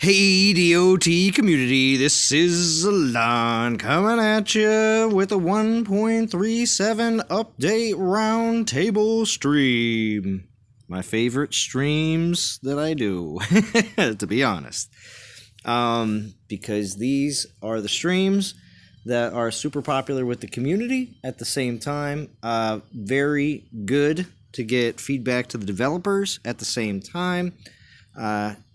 Hey, DOT community, this is Alon coming at you with a 1.37 update roundtable stream. My favorite streams that I do, to be honest. Because these are the streams that are super popular with the community at the same time. Very good to get feedback to the developers at the same time.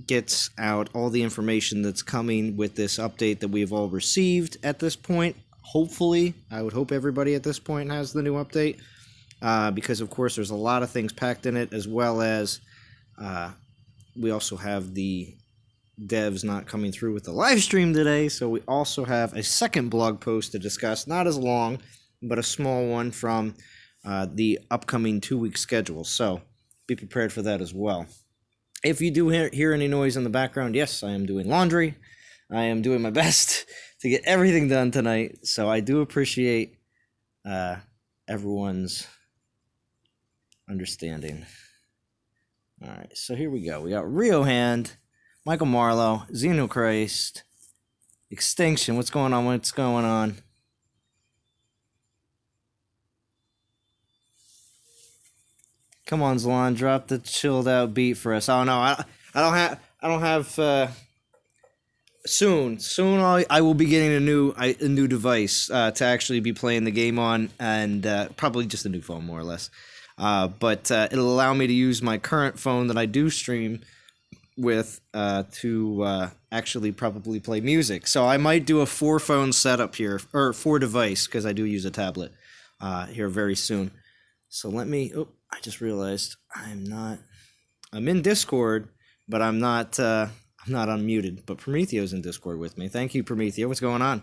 Gets out all the information that's coming with this update that we've all received at this point. Hopefully, I would hope everybody at this point has the new update, because of course there's a lot of things packed in it, as well as we also have the devs not coming through with the live stream today, so we also have a second blog post to discuss, not as long, but a small one from the upcoming 2-week schedule, so be prepared for that as well. If you do hear any noise in the background, yes, I am doing laundry. I am doing my best to get everything done tonight, so I do appreciate everyone's understanding. All right, so here we go. We got Rio Hand, Michael Marlowe, Xenochrist, Extinction. What's going on? What's going on? Come on, Zalon, drop the chilled out beat for us. Oh no, I don't have. Soon I will be getting a new device to actually be playing the game on, and probably just a new phone, more or less. But it'll allow me to use my current phone that I do stream with to actually probably play music. So I might do a 4-phone setup here, or 4-device, because I do use a tablet here very soon. So let me. Oh, I just realized I'm in Discord, but I'm not unmuted. But Prometheo's in Discord with me. Thank you, Prometheo. What's going on?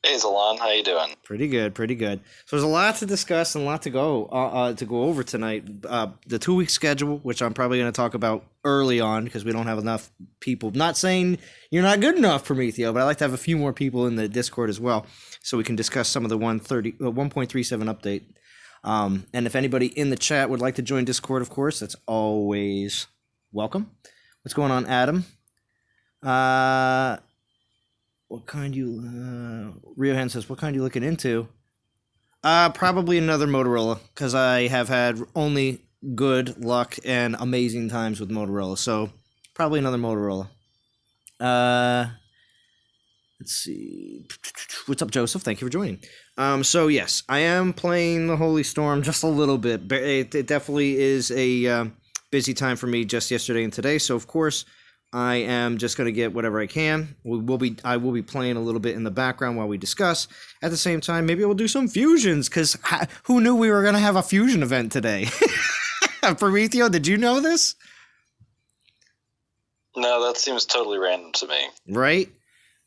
Hey, Zalon. How you doing? Pretty good. So there's a lot to discuss and a lot to go over tonight. The 2-week schedule, which I'm probably going to talk about early on because we don't have enough people. Not saying you're not good enough, Prometheo, but I like to have a few more people in the Discord as well, so we can discuss some of the 1.37 update. And if anybody in the chat would like to join Discord, of course, that's always welcome. What's going on, Adam? What kind Rio Hand says, what kind you looking into? Probably another Motorola, because I have had only good luck and amazing times with Motorola, so probably another Motorola. Let's see. What's up, Joseph? Thank you for joining. So yes, I am playing the Holy Storm just a little bit. It definitely is a busy time for me just yesterday and today. So of course, I am just going to get whatever I can. I will be playing a little bit in the background while we discuss. At the same time, maybe we'll do some fusions, because who knew we were going to have a fusion event today? Prometheo, did you know this? No, that seems totally random to me. Right?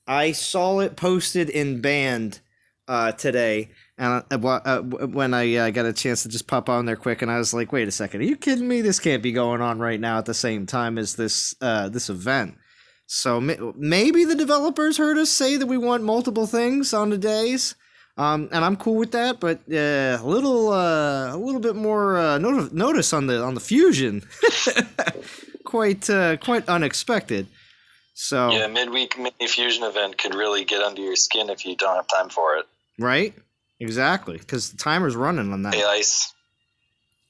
I saw it posted in Band today, and when I got a chance to just pop on there quick, and I was like, wait a second, are you kidding me? This can't be going on right now at the same time as this event. So maybe the developers heard us say that we want multiple things on the days, and I'm cool with that, but a little bit more notice on the fusion. quite unexpected. So yeah, midweek mini fusion event could really get under your skin if you don't have time for it. Right? Exactly, because the timer's running on that. Hey, Ice.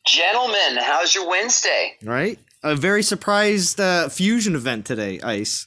Gentlemen, how's your Wednesday? Right? A very surprised fusion event today, Ice.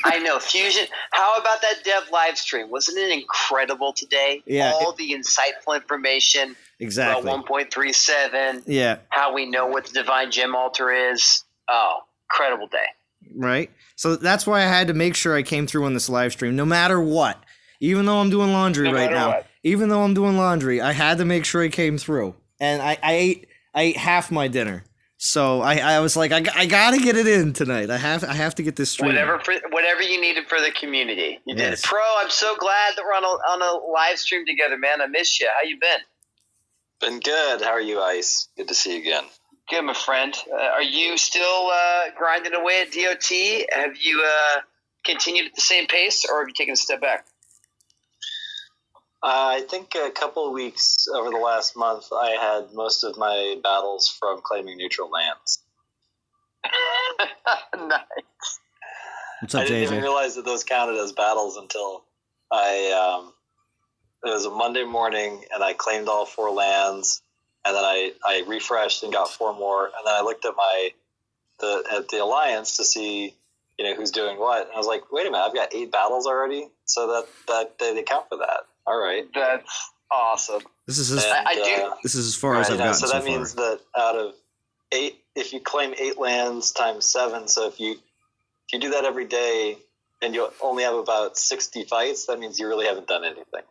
I know, fusion. How about that dev live stream? Wasn't it incredible today? Yeah. All the insightful information. Exactly. About 1.37. Yeah. How we know what the Divine Gem Altar is. Oh, incredible day. Right? So that's why I had to make sure I came through on this live stream, no matter what. Even though I'm doing laundry right now. What. Even though I'm doing laundry, I had to make sure I came through. And I ate half my dinner. So I was like, I gotta get it in tonight. I have to get this stream. Whatever you needed for the community. You did Yes. it. Pro, I'm so glad that we're on a live stream together, man. I miss you. How you been? Been good. How are you, Ice? Good to see you again. Good, my friend. Are you still grinding away at DOT? Have you continued at the same pace, or have you taken a step back? I think a couple of weeks over the last month, I had most of my battles from claiming neutral lands. Nice. What's up, I didn't even JJ? realize that those counted as battles until it was a Monday morning, and I claimed all 4 lands, and then I refreshed and got 4 more, and then I looked at the alliance to see who's doing what, and I was like, wait a minute, I've got 8 battles already, so that they count for that. All right, That's awesome. This is I as far as I've gotten so that means far. that out of 8, if you claim 8 lands times 7, so if you do that every day and you only have about 60 fights, that means you really haven't done anything.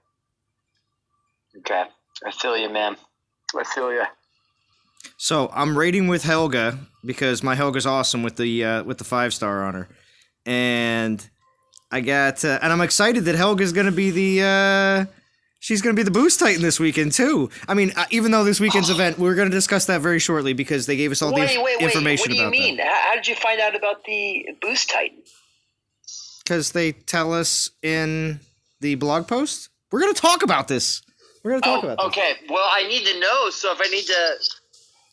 Okay, I feel you, man. I feel you. So I'm raiding with Helga because my Helga's awesome with the 5-star on her, and I got and I'm excited that Helga's gonna be she's gonna be the boost Titan this weekend too. I mean, even though this weekend's event, we're gonna discuss that very shortly because they gave us all the information about that. What do you mean? How did you find out about the boost Titan? Because they tell us in the blog post. We're gonna talk about this. Okay. Well, I need to know. So if I need to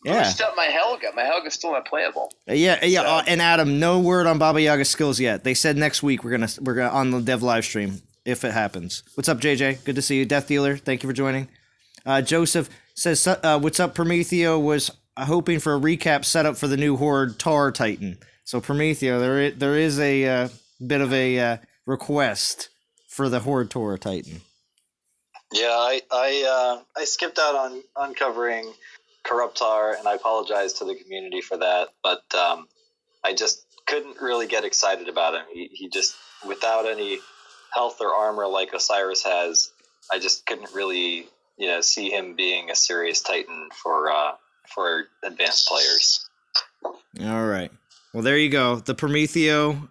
boost up my Helga's still not playable. Yeah. And Adam, no word on Baba Yaga's skills yet. They said next week we're gonna on the dev live stream if it happens. What's up, JJ? Good to see you, Death Dealer. Thank you for joining. Joseph says, "What's up, Prometheo? Was hoping for a recap setup for the new Horde Tar Titan." So Prometheo, there is a bit of a request for the Horde Tar Titan. Yeah, I skipped out on uncovering Corruptar, and I apologize to the community for that, but I just couldn't really get excited about him. He just, without any health or armor like Osiris has, I just couldn't really see him being a serious Titan for advanced players. All right. Well, there you go. The Prometheo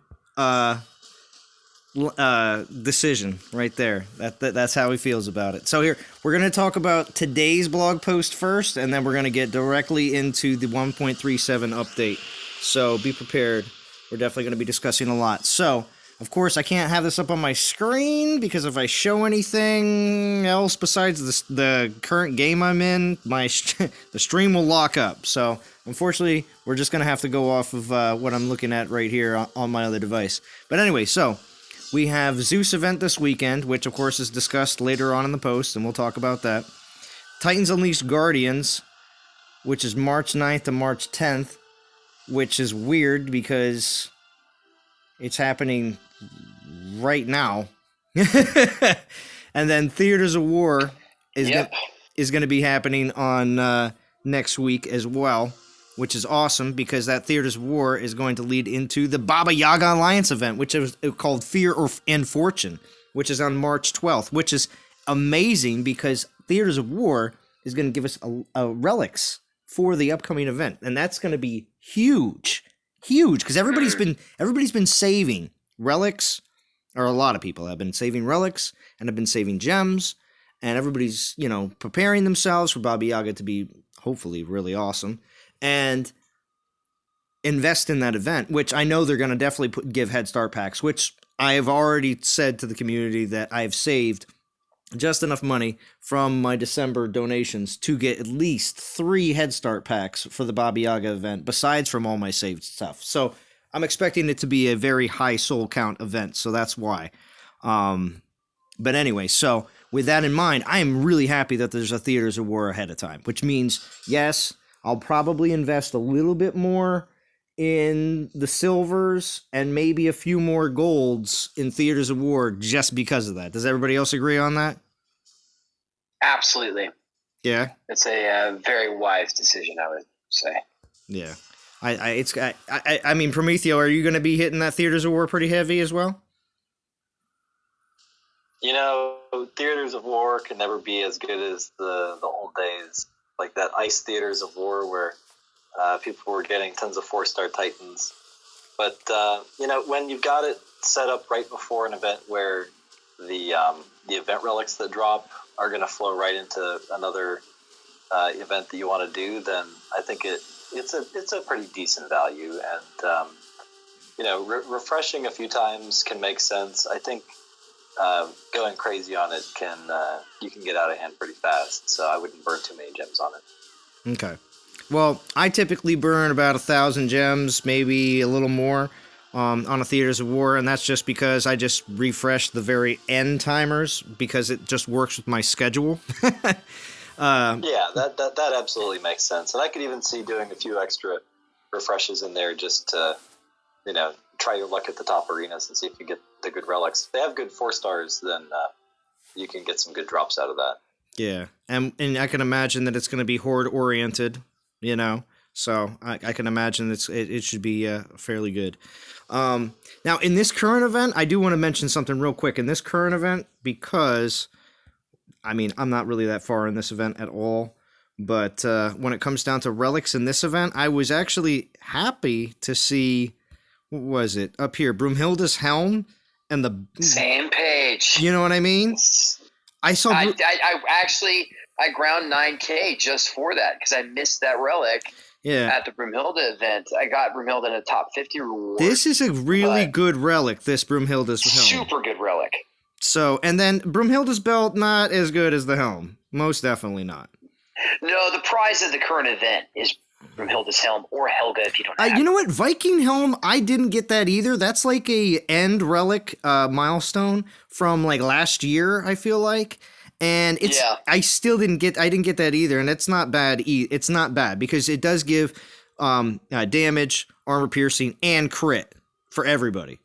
decision right there. That's how he feels about it. So here we're going to talk about today's blog post first, and then we're going to get directly into the 1.37 update. So be prepared. We're definitely going to be discussing a lot. So of course I can't have this up on my screen because if I show anything else besides the current game I'm in, the stream will lock up. So unfortunately we're just going to have to go off of what I'm looking at right here on my other device. But anyway, so we have Zeus event this weekend, which of course is discussed later on in the post, and we'll talk about that. Titans Unleashed Guardians, which is March 9th to March 10th, which is weird because it's happening right now. And then Theaters of War is going to be happening on next week as well, which is awesome because that Theaters of War is going to lead into the Baba Yaga Alliance event, which is called Fear and Fortune, which is on March 12th, which is amazing because Theaters of War is going to give us a relics for the upcoming event, and that's going to be huge because everybody's been saving relics, or a lot of people have been saving relics and have been saving gems, and everybody's preparing themselves for Baba Yaga to be hopefully really awesome and invest in that event, which I know they're going to definitely give head start packs, which I have already said to the community that I've saved just enough money from my December donations to get at least 3 head start packs for the Baba Yaga event, besides from all my saved stuff. So I'm expecting it to be a very high soul count event, so that's why. But anyway, so with that in mind, I am really happy that there's a Theaters of War ahead of time, which means, yes, I'll probably invest a little bit more in the silvers and maybe a few more golds in Theaters of War just because of that. Does everybody else agree on that? Absolutely. Yeah. It's a very wise decision, I would say. Yeah. I mean, Prometheo, are you going to be hitting that Theaters of War pretty heavy as well? Theaters of War can never be as good as the old days, like that Ice Theaters of War where people were getting tons of 4-star Titans. But, when you've got it set up right before an event where the event relics that drop are going to flow right into another event that you want to do, then I think it's a pretty decent value. And, refreshing a few times can make sense. I think going crazy on it you can get out of hand pretty fast, so I wouldn't burn too many gems on it. Okay. Well, I typically burn about 1,000 gems, maybe a little more, on a Theaters of War, and that's just because I just refreshed the very end timers because it just works with my schedule. Yeah, that absolutely makes sense. And I could even see doing a few extra refreshes in there just to, try your luck at the top arenas and see if you get the good relics. If they have good 4 stars, then you can get some good drops out of that. Yeah, and I can imagine that it's going to be horde oriented, so I can imagine it should be fairly good. Now, in this current event, I do want to mention something real quick. In this current event, because, I'm not really that far in this event at all, but when it comes down to relics in this event, I was actually happy to see, what was it, up here, Broomhilda's helm and the... Same page. You know what I mean? I saw... I ground 9K just for that, because I missed that relic. Yeah. At the Broomhilda event, I got Broomhilda in a top 50 reward. This is a really good relic, this Broomhilda's helm. Super good relic. So, and then Broomhilda's belt, not as good as the helm. Most definitely not. No, the prize of the current event is Broomhilda's helm or Helga if you don't have You know what? Viking helm, I didn't get that either. That's like a end relic milestone from like last year, I feel like. And I didn't get that either, and it's not bad. It's not bad because it does give damage, armor piercing, and crit for everybody.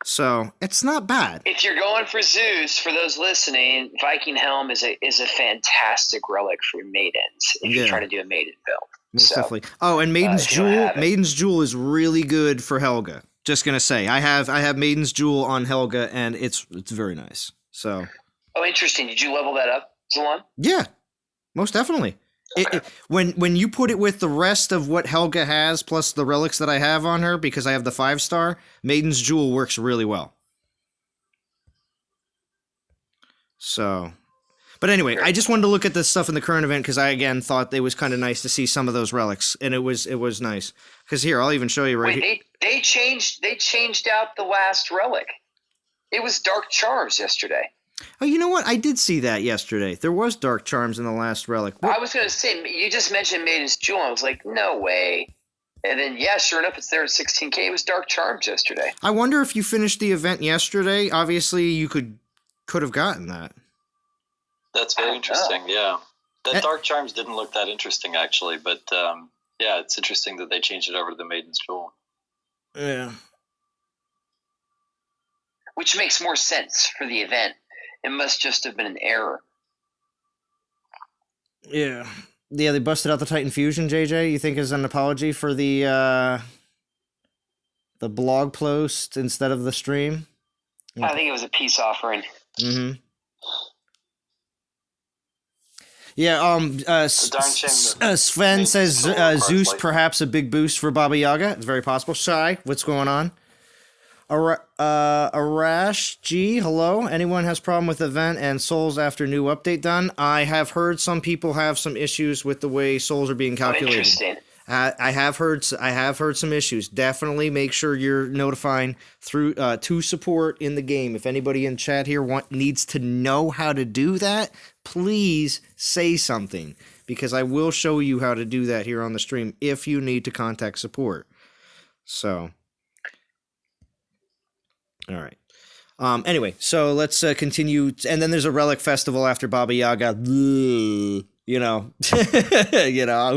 So it's not bad. If you're going for Zeus, for those listening, Viking Helm is a fantastic relic for maidens if you're trying to do a maiden build. Most definitely. Oh, and Maiden's Jewel. Maiden's Jewel is really good for Helga. Just gonna say, I have Maiden's Jewel on Helga, and it's very nice. So. Oh, interesting. Did you level that up, Zalon? Yeah, most definitely. Okay. When you put it with the rest of what Helga has, plus the relics that I have on her, because I have the 5-star, Maiden's Jewel works really well. So, but anyway, I just wanted to look at this stuff in the current event because I again thought it was kind of nice to see some of those relics, and it was nice. Because here, I'll even show you right here. They changed out the last relic. It was Dark Charms yesterday. Oh, you know what? I did see that yesterday. There was Dark Charms in the last relic. I was going to say, you just mentioned Maiden's Jewel. I was like, no way. And then, sure enough, it's there at 16K. It was Dark Charms yesterday. I wonder if you finished the event yesterday. Obviously, you could have gotten that. That's very interesting, yeah. That Dark Charms didn't look that interesting, actually. But, it's interesting that they changed it over to the Maiden's Jewel. Yeah. Which makes more sense for the event. It must just have been an error. Yeah. Yeah, they busted out the Titan Fusion, JJ, you think is an apology for the blog post instead of the stream? I think it was a peace offering. Mm-hmm. Yeah, Sven says Zeus perhaps a big boost for Baba Yaga. It's very possible. Shai, what's going on? Arash G, hello. Anyone has problem with event and souls after new update done? I have heard some people have some issues with the way souls are being calculated. Interesting. I have heard some issues. Definitely make sure you're notifying through to support in the game. If anybody in chat here needs to know how to do that, please say something because I will show you how to do that here on the stream if you need to contact support. So. All right. Anyway, so let's continue. And then there's a relic festival after Baba Yaga. Who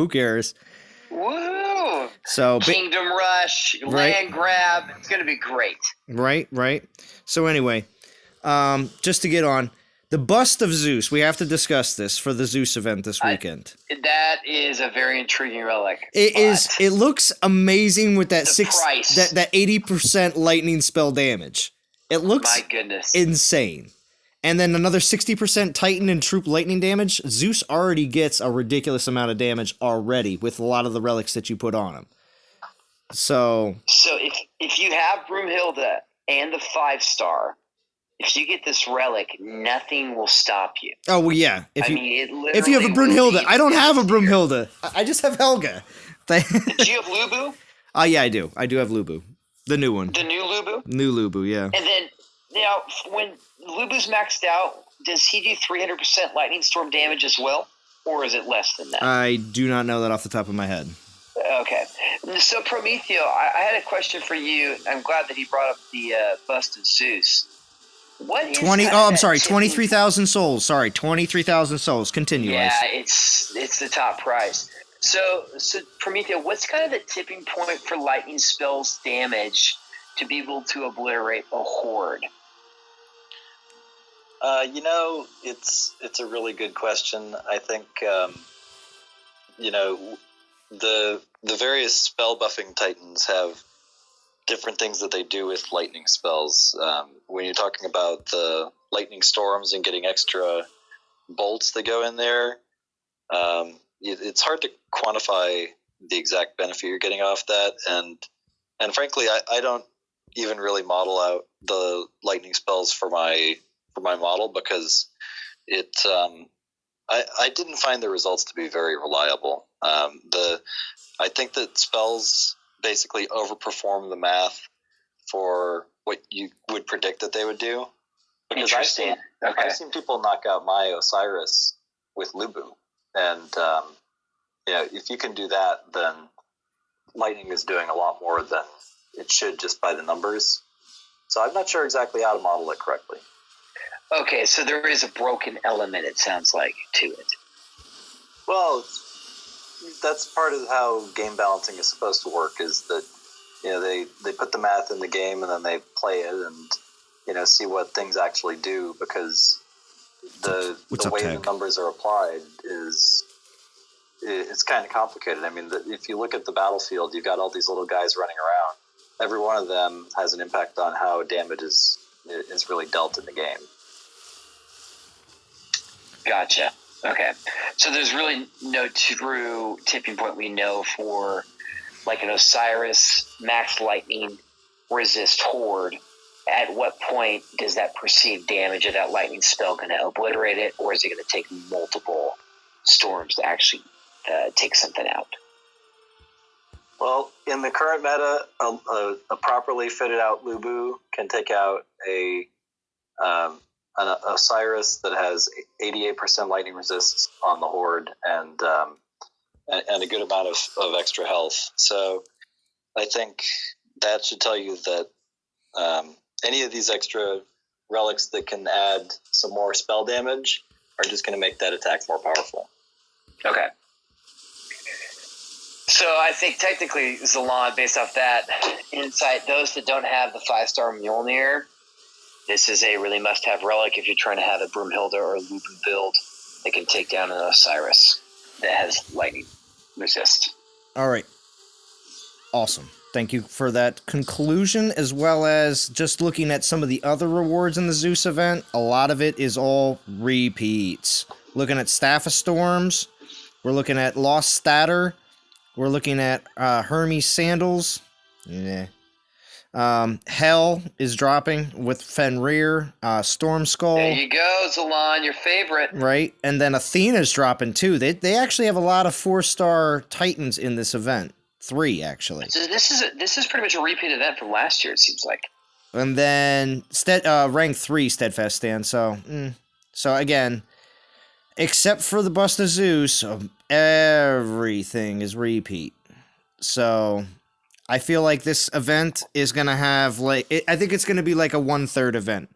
cares? Woo! So Kingdom Rush, land grab. It's going to be great. Right. So anyway, just to get on, the bust of Zeus. We have to discuss this for the Zeus event this weekend. That is a very intriguing relic. It looks amazing with that price. that 80% lightning spell damage. It looks my goodness insane. And then another 60% Titan and troop lightning damage. Zeus already gets a ridiculous amount of damage already with a lot of the relics that you put on him. So if you have Broomhilda and the 5-star, if you get this relic, nothing will stop you. Oh, well, yeah. If you have a Broomhilda. I don't have a Broomhilda. I just have Helga. Do you have Lubu? Yeah, I do. I do have Lubu. The new one. The new Lubu? New Lubu, yeah. And then, now, when Lubu's maxed out, does he do 300% lightning storm damage as well? Or is it less than that? I do not know that off the top of my head. Okay. So, Prometheo, I had a question for you. I'm glad that he brought up the bust of Zeus. What is 20. kind Oh, of I'm that sorry. tipping- 23,000 souls. Sorry, 23,000 souls. Continue. Yeah, Ice. it's the top prize. So Prometheo, what's kind of the tipping point for lightning spells damage to be able to obliterate a horde? It's a really good question. I think the various spell buffing titans have different things that they do with lightning spells. When you're talking about the lightning storms and getting extra bolts that go in there, it's hard to quantify the exact benefit you're getting off that. And frankly, I don't even really model out the lightning spells for my model because I didn't find the results to be very reliable. I think that spells basically overperform the math for what you would predict that they would do. Because Interesting. I've seen people knock out my Osiris with Lubu, and if you can do that, then lightning is doing a lot more than it should just by the numbers. So I'm not sure exactly how to model it correctly. Okay, so there is a broken element, it sounds like, to it. Well, that's part of how game balancing is supposed to work, is that they put the math in the game and then they play it and see what things actually do, because the way the numbers are applied it's kind of complicated. I mean, if you look at the battlefield, you've got all these little guys running around. Every one of them has an impact on how damage is really dealt in the game. Gotcha. Okay. So there's really no true tipping point we know for like an Osiris max lightning resist horde. At what point does that perceived damage of that lightning spell going to obliterate it, or is it going to take multiple storms to actually take something out? Well, in the current meta, a properly fitted out Lubu can take out an Osiris that has 88% lightning resist on the horde and a good amount of extra health. So I think that should tell you that any of these extra relics that can add some more spell damage are just going to make that attack more powerful. Okay. So I think technically, Zalon, based off that insight, those that don't have the 5-star Mjolnir, this is a really must-have relic if you're trying to have a Broomhilda or a Lubu build that can take down an Osiris that has lightning resist. All right. Awesome. Thank you for that conclusion, as well as just looking at some of the other rewards in the Zeus event. A lot of it is all repeats. Looking at Staff of Storms. We're looking at Lost Statter. We're looking at Hermes Sandals. Yeah. Hell is dropping with Fenrir. Storm Skull. There you go, Zalon, your favorite. Right? And then Athena's dropping too. They actually have a lot of 4-star Titans in this event. 3, actually. So this is pretty much a repeat event from last year, it seems like. And then rank 3 Steadfast Stand. So again, except for the Bust of Zeus, everything is repeat. So I feel like this event is going to have I think it's going to be like a 1/3 event.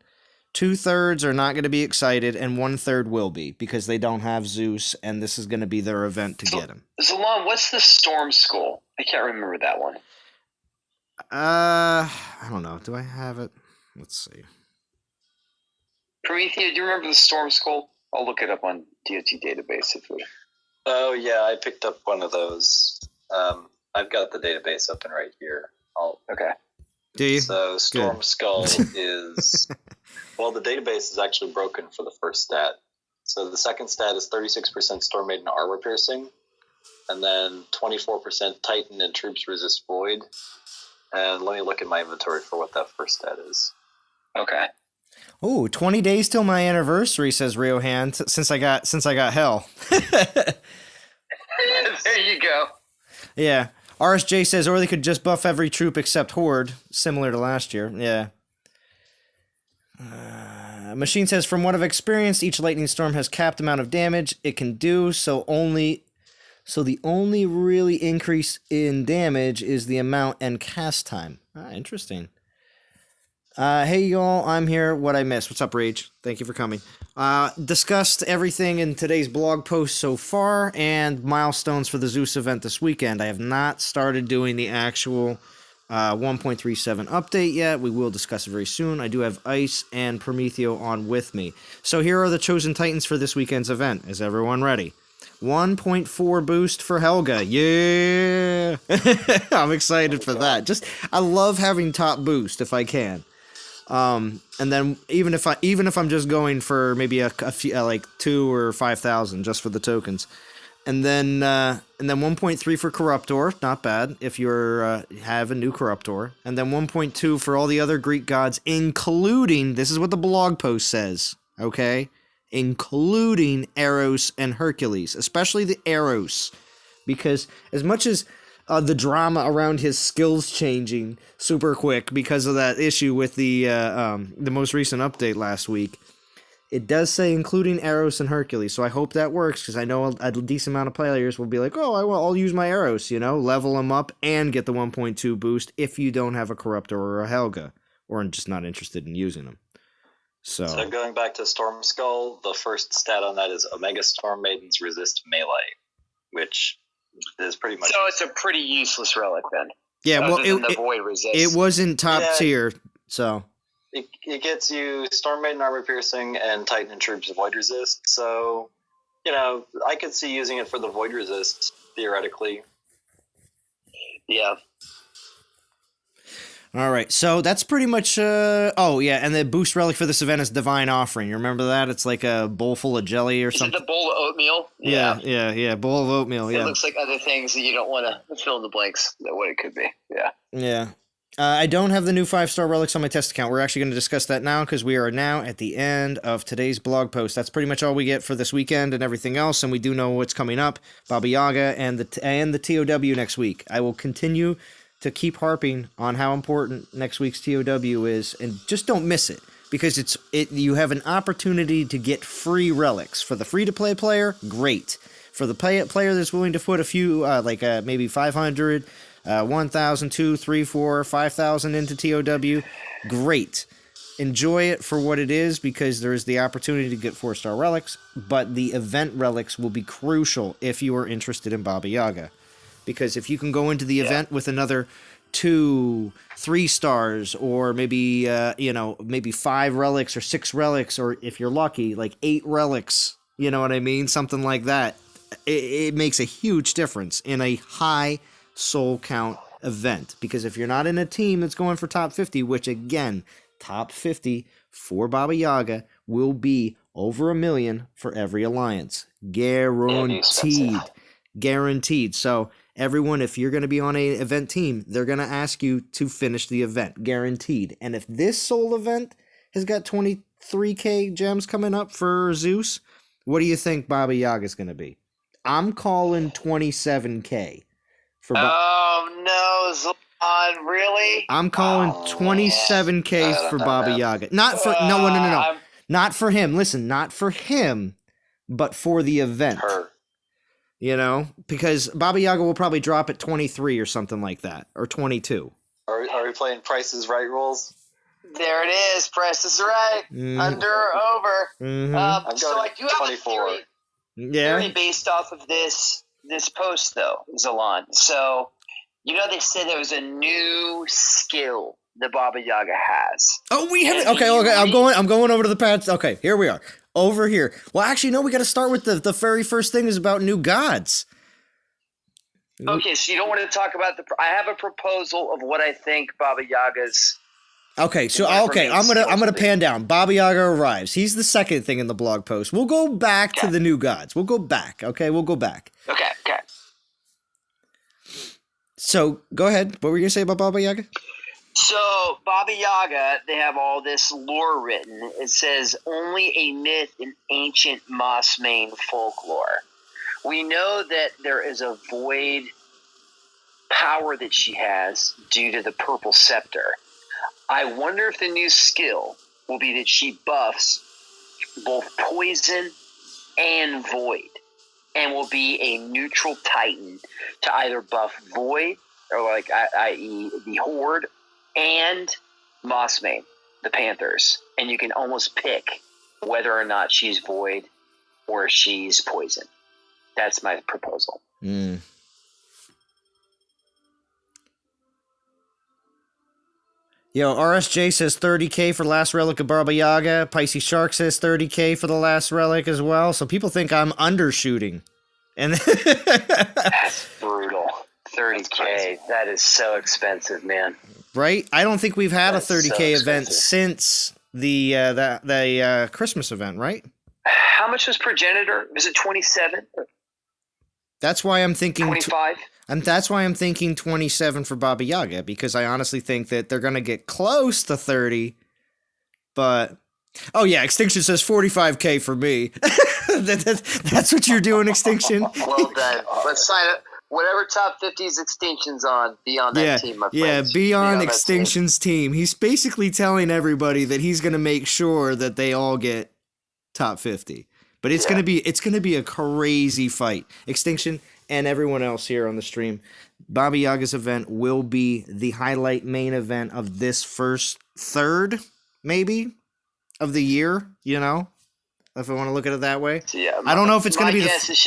2/3 are not going to be excited, and 1/3 will be, because they don't have Zeus, and this is going to be their event to get him. Zalon, what's the Storm Skull? I can't remember that one. I don't know. Do I have it? Let's see. Promethea, do you remember the Storm Skull? I'll look it up on DOT database if we... Oh, yeah, I picked up one of those. I've got the database open right here. Okay. Do you? So Storm Skull is... Well, the database is actually broken for the first stat. So the second stat is 36% Storm Maiden armor piercing, and then 24% Titan and troops resist void. And let me look at my inventory for what that first stat is. Okay. Oh, 20 days till my anniversary, says Riohan, since I got hell. There you go. Yeah. RSJ says, or they could just buff every troop except Horde, similar to last year. Yeah. Machine says, from what I've experienced, each lightning storm has capped amount of damage it can do, so So the only really increase in damage is the amount and cast time. Interesting. Hey y'all, I'm here. What I missed? What's up, Rage? Thank you for coming. Discussed everything in today's blog post so far and milestones for the Zeus event this weekend. I have not started doing the actual 1.37 update yet. We will discuss it very soon. I do have Ice and Prometheo on with me. So here are the chosen titans for this weekend's event. Is everyone ready? 1.4 boost for Helga. Yeah! I'm excited for that. I love having top boost if I can. And then even if I'm just going for maybe a few, like 2 or 5,000 just for the tokens, and then 1.3 for Corruptor, not bad if you're have a new Corruptor, and then 1.2 for all the other Greek gods, including, this is what the blog post says, okay, including Eros and Hercules, especially the Eros, because as much as the drama around his skills changing super quick because of that issue with the most recent update last week, it does say including Eros and Hercules, so I hope that works, because I know a decent amount of players will be like, oh, I'll use my Eros, level them up and get the 1.2 boost if you don't have a Corruptor or a Helga, or just not interested in using them. So going back to Storm Skull, the first stat on that is Omega Storm Maidens resist melee, which is pretty much... So it's a pretty useless relic then. Yeah, well, the void resist. It wasn't top tier, so... It gets you Storm Maiden Armor Piercing and Titan and Troops Void Resist, so, I could see using it for the Void Resist, theoretically. Yeah. All right, so that's pretty much... and the boost relic for this event is Divine Offering. You remember that? It's like a bowl full of jelly or something. Is it the bowl of oatmeal? Yeah, bowl of oatmeal, yeah. It looks like other things that you don't want to fill in the blanks, what it could be, yeah. Yeah. I don't have the new 5-star relics on my test account. We're actually going to discuss that now, because we are now at the end of today's blog post. That's pretty much all we get for this weekend and everything else, and we do know what's coming up. Baba Yaga and the TOW next week. I will continue to keep harping on how important next week's TOW is, and just don't miss it, because you have an opportunity to get free relics. For the free-to-play player, great. For the player that's willing to put a few, maybe 500... 1,000, 2, 3, 4, 5,000 into TOW, great. Enjoy it for what it is, because there is the opportunity to get 4-star relics, but the event relics will be crucial if you are interested in Baba Yaga. Because if you can go into the event with another 2, 3 stars, or maybe, maybe 5 relics or 6 relics, or if you're lucky, like 8 relics, you know what I mean? Something like that. It makes a huge difference in a high soul count event, because if you're not in a team that's going for top 50, which again, top 50 for Baba Yaga will be over 1 million for every alliance, guaranteed. So everyone, if you're going to be on a event team, they're going to ask you to finish the event, guaranteed. And if this soul event has got 23k gems coming up for Zeus, what do you think Baba Yaga is going to be? I'm calling 27k. No, Zlatan, really? I'm calling 27k for Baba Yaga. Not for no. Not for him. Listen, not for him, but for the event. Her. Because Baba Yaga will probably drop at 23 or something like that, or 22. Are we playing Price is Right rules? There it is. Price is Right. Under or over. Mm-hmm. So I do have 24. A theory based off of this post, though, Zalan. So, they said there was a new skill that Baba Yaga has. Oh, we haven't. Okay. I'm going over to the patch. Okay, here we are. Over here. Well, actually, no. We got to start with the very first thing is about new gods. Okay, so you don't want to talk about I have a proposal of what I think Baba Yaga's. Okay, so I'm gonna pan down. Baba Yaga arrives. He's the second thing in the blog post. We'll go back to the new gods. We'll go back. Okay, we'll go back. Okay. So go ahead. What were you gonna say about Baba Yaga? So Baba Yaga, they have all this lore written. It says only a myth in ancient Mossmane folklore. We know that there is a void power that she has due to the purple scepter. I wonder if the new skill will be that she buffs both poison and void. and will be a neutral Titan to either buff Void, or like i.e. the Horde, and Mossmane, the Panthers. And you can almost pick whether or not she's Void or she's Poison. That's my proposal. Mm. Yo, RSJ says 30K for Last Relic of Baba Yaga. Pisces Shark says 30K for the Last Relic as well. So people think I'm undershooting. And That's brutal. 30K. That is so expensive, man. Right? I don't think we've had That's a 30K so event expensive. since the Christmas event, right? How much was Progenitor? Was it 27? That's why I'm thinking 25? that's why I'm thinking 27 for Baba Yaga, because I honestly think that they're going to get close to 30. But oh yeah, Extinction says 45K for me. That's what you're doing, Extinction. Well done. Let's sign up. Whatever top 50's Extinction's on, be on that team, my friends. Be on that Extinction's team. He's basically telling everybody that he's going to make sure that they all get top 50. But it's gonna be a crazy fight. Extinction and everyone else here on the stream. Baba Yaga's event will be the highlight main event of this first third, maybe, of the year, you know? If I want to look at it that way. Yeah, I don't know if it's gonna be my guess is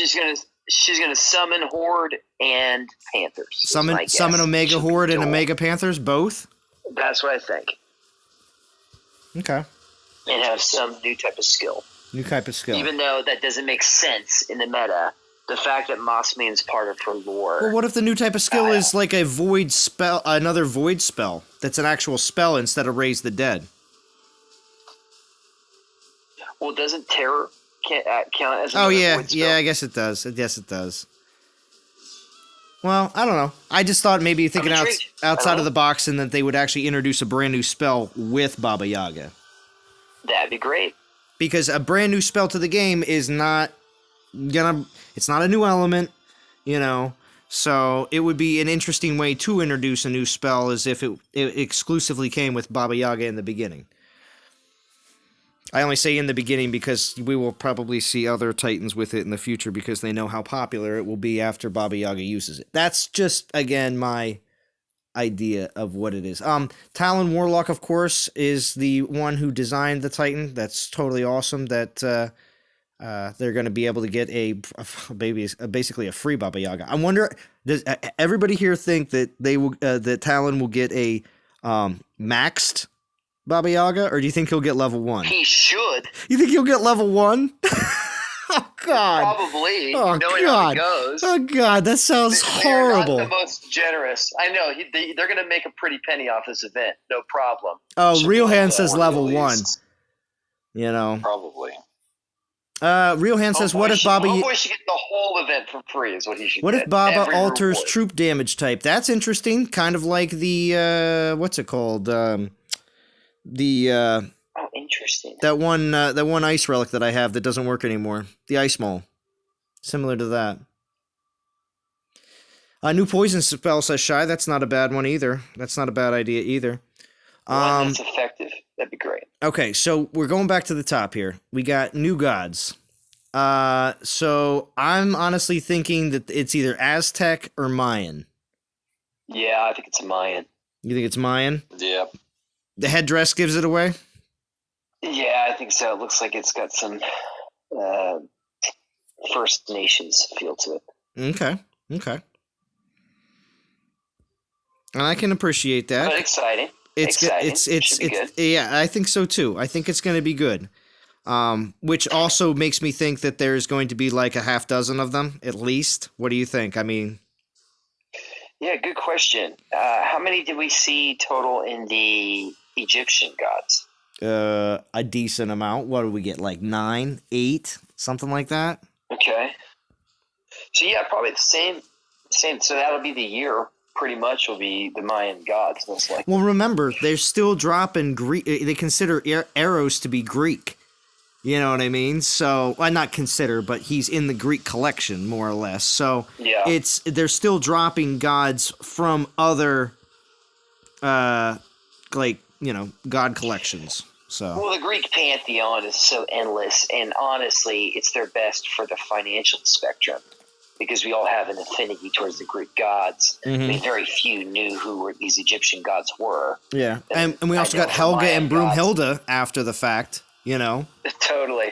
she's gonna summon Horde and Panthers. summon Omega Horde and Omega Panthers, both? That's what I think. Okay. And have some new type of skill. New type of skill. Even though that doesn't make sense in the meta, the fact that Mossmane's part of her lore. Well, what if the new type of skill is like a void spell, another void spell that's an actual spell instead of Raise the Dead? Well, doesn't Terror count as Oh another yeah, void spell? yeah, I guess it does. Yes, it does. Well, I don't know. I just thought maybe thinking outside of the box, and that they would actually introduce a brand new spell with Baba Yaga. That'd be great. Because a brand new spell to the game is not it's not a new element, you know. So it would be an interesting way to introduce a new spell, as if it exclusively came with Baba Yaga in the beginning. I only say in the beginning because we will probably see other Titans with it in the future, because they know how popular it will be after Baba Yaga uses it. That's just, again, my idea of what it is. Talon Warlock, of course, is the one who designed the Titan. That's totally awesome that they're going to be able to get basically a free Baba Yaga. I wonder, does everybody here think that they will that Talon will get a maxed Baba Yaga, or do you think he'll get level 1? He should. You think he'll get level 1? Oh God! Probably. Oh knowing God! how it goes. Oh God! That sounds horrible. They're not the most generous. I know. They're going to make a pretty penny off this event. No problem. Oh, Should Real be Hand that says one level at 1. least. You know. Probably. Real Hand says, "What if Baba? Homeboy should get the whole event for free. Is what he should. What get. if Baba Every alters reward. troop damage type? That's interesting. Kind of like the what's it called? Oh, interesting. That one ice relic that I have that doesn't work anymore. The ice maul. Similar to that. New poison spell, says Shy. That's not a bad one either. That's not a bad idea either. One that's effective. That'd be great. Okay, so we're going back to the top here. We got new gods. So I'm honestly thinking that it's either Aztec or Mayan. Yeah, I think it's a Mayan. You think it's Mayan? Yeah. The headdress gives it away? Yeah, I think so. It looks like it's got some First Nations feel to it. Okay. And I can appreciate that. But exciting. It's good. Yeah, I think so too. I think it's going to be good. Which also makes me think that there's going to be like a half dozen of them at least. What do you think? I mean, yeah, good question. How many did we see total in the Egyptian gods? a decent amount. What do we get? Like 9, 8, something like that? Okay. So yeah, probably the same. So that'll be the year. Pretty much will be the Mayan gods, most likely. Well, remember, they're still dropping Greek. They consider Eros to be Greek. You know what I mean? So, well, not consider, but he's in the Greek collection, more or less. So, yeah, they're still dropping gods from other, god collections. So well, the Greek pantheon is so endless, and honestly, it's their best for the financial spectrum because we all have an affinity towards the Greek gods. I mean, very few knew who these Egyptian gods were. Yeah, and we also got Helga and Broomhilda after the fact, you know. Totally.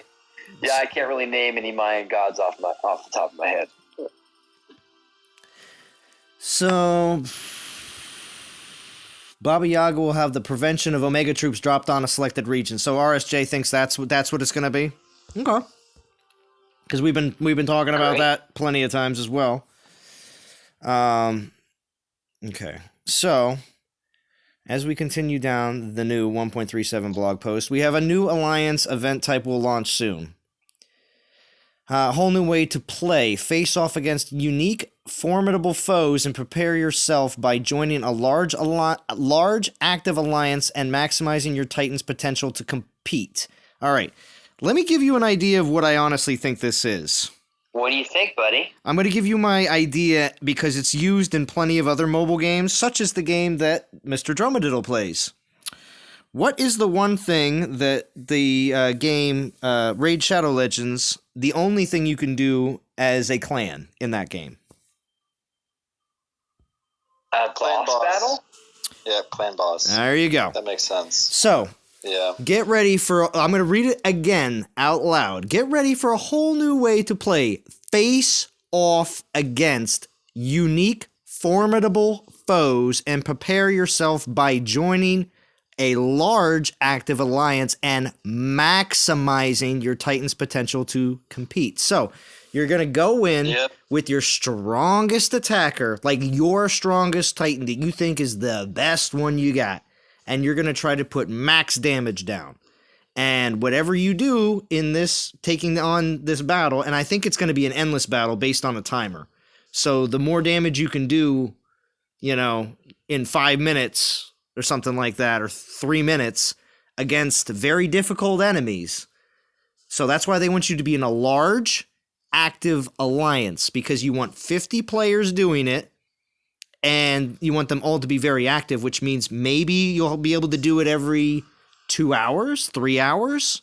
Yeah, I can't really name any Mayan gods off the top of my head. So, Baba Yaga will have the prevention of Omega troops dropped on a selected region. So RSJ thinks that's what it's going to be. Okay. Because we've been talking about that plenty of times as well. Okay. So, as we continue down the new 1.37 blog post, we have a new Alliance event type will launch soon. A whole new way to play. Face off against unique, formidable foes and prepare yourself by joining a large active alliance and maximizing your Titan's potential to compete. All right. Let me give you an idea of what I honestly think this is. What do you think, buddy? I'm going to give you my idea because it's used in plenty of other mobile games, such as the game that Mr. Dromediddle plays. What is the one thing that the game Raid Shadow Legends, the only thing you can do as a clan in that game? Clan boss battle? Yeah, clan boss. There you go. That makes sense. So, yeah. Get ready for, I'm going to read it again out loud. Get ready for a whole new way to play. Face off against unique, formidable foes and prepare yourself by joining a large active alliance and maximizing your Titan's potential to compete. So, you're going to go in with your strongest attacker, like your strongest Titan that you think is the best one you got. And you're going to try to put max damage down. And whatever you do in this, taking on this battle, and I think it's going to be an endless battle based on a timer. So the more damage you can do, you know, in 5 minutes or something like that, or 3 minutes against very difficult enemies. So that's why they want you to be in a large, active alliance, because you want 50 players doing it. And you want them all to be very active, which means maybe you'll be able to do it every 2 hours, 3 hours.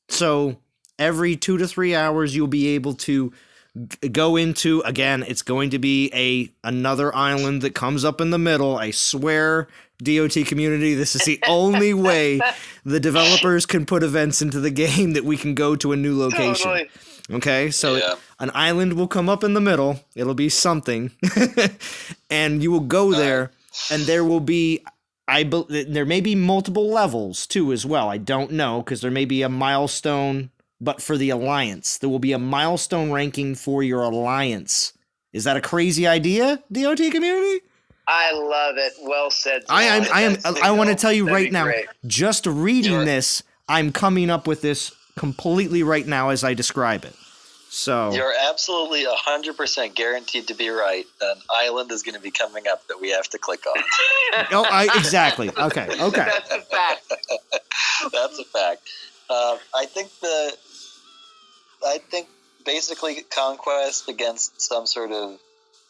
So every 2 to 3 hours, you'll be able to go into, again, it's going to be another island that comes up in the middle. I swear, DOT community, this is the only way the developers can put events into the game that we can go to a new location. Totally. Okay, so an island will come up in the middle. It'll be something. And you will go there, and there will be, there may be multiple levels, too, as well. I don't know, because there may be a milestone, but for the alliance. There will be a milestone ranking for your alliance. Is that a crazy idea, DOT community? I love it. Well said. I want to tell you right now, great. Just reading this, I'm coming up with this completely right now as I describe it. So you're absolutely 100% guaranteed to be right. An island is going to be coming up that we have to click on. Exactly. Okay. That's a fact. That's a fact. I think basically conquest against some sort of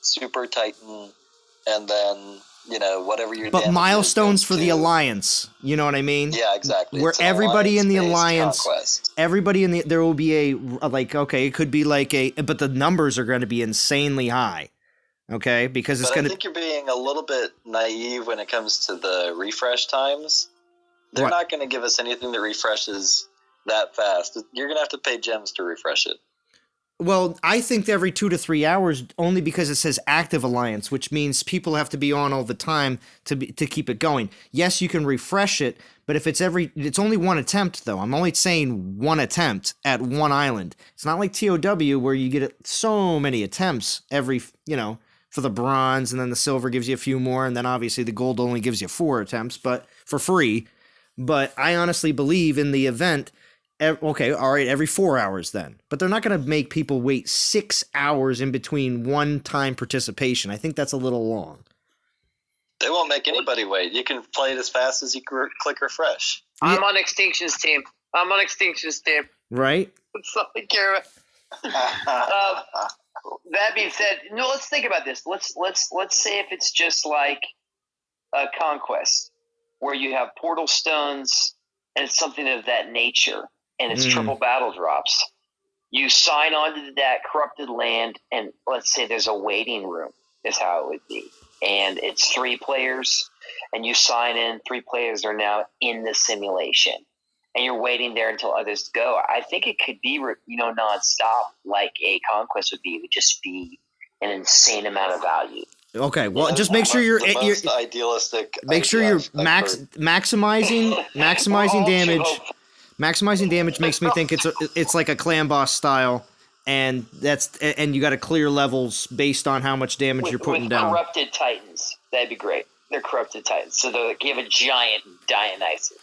super Titan, and then, you know, whatever your but milestones for the alliance, you know what I mean? Yeah, exactly. Where everybody in the alliance conquest. There will be it could be but the numbers are going to be insanely high. Okay, because it's going to. I think you're being a little bit naive when it comes to the refresh times. They're not going to give us anything that refreshes that fast. You're going to have to pay gems to refresh it. Well, I think every 2 to 3 hours, only because it says active alliance, which means people have to be on all the time to keep it going. Yes, you can refresh it, but if it's only one attempt, though. I'm only saying one attempt at one island. It's not like TOW where you get so many attempts every, for the bronze, and then the silver gives you a few more, and then obviously the gold only gives you 4 attempts, but for free. But I honestly believe in the event. Okay, all right, every 4 hours then. But they're not going to make people wait 6 hours in between one-time participation. I think that's a little long. They won't make anybody wait. You can play it as fast as you click refresh. I'm on Extinction's team. Right? That's all I care about. That being said, no, let's think about this. Let's say if it's just like a conquest, where you have portal stones and it's something of that nature, and it's triple battle drops. You sign onto that corrupted land, and let's say there's a waiting room, is how it would be. And it's 3 players, and you sign in, 3 players are now in the simulation. And you're waiting there until others go. I think it could be, nonstop like a conquest would be. It would just be an insane amount of value. Okay, well, just make sure you're idealistic. Make sure you're maximizing damage. Maximizing damage makes me think it's like a clan boss style, and you got to clear levels based on how much damage you're putting down. Corrupted Titans, that'd be great. They're corrupted Titans, so they give a giant Dionysus.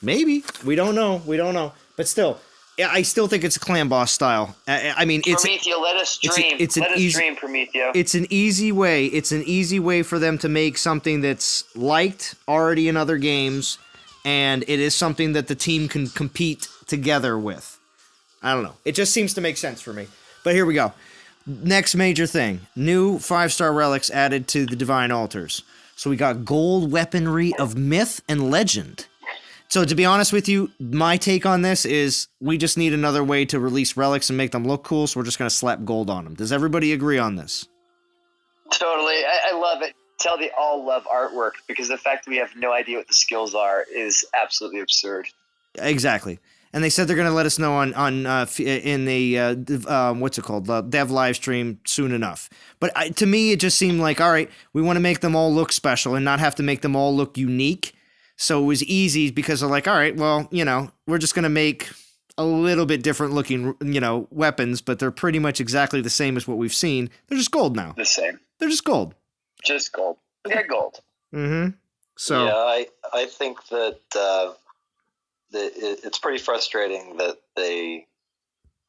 Maybe we don't know, but still. Yeah, I still think it's a clan boss style. I mean, it's Prometheo. Let us dream. Dream, Prometheo. It's an easy way. It's an easy way for them to make something that's liked already in other games, and it is something that the team can compete together with. I don't know. It just seems to make sense for me. But here we go. Next major thing: new 5-star relics added to the Divine Altars. So we got gold weaponry of myth and legend. So to be honest with you, my take on this is we just need another way to release relics and make them look cool, so we're just going to slap gold on them. Does everybody agree on this? Totally. I love it. They all love artwork, because the fact that we have no idea what the skills are is absolutely absurd. Exactly. And they said they're going to let us know in the what's it called, dev live stream soon enough. But to me, it just seemed like, all right, we want to make them all look special and not have to make them all look unique. So it was easy because they're like, all right, well, we're just going to make a little bit different looking, weapons, but they're pretty much exactly the same as what we've seen. They're just gold now. The same. They're just gold. Just gold. They're gold. Mm-hmm. So yeah, I think that it's pretty frustrating that they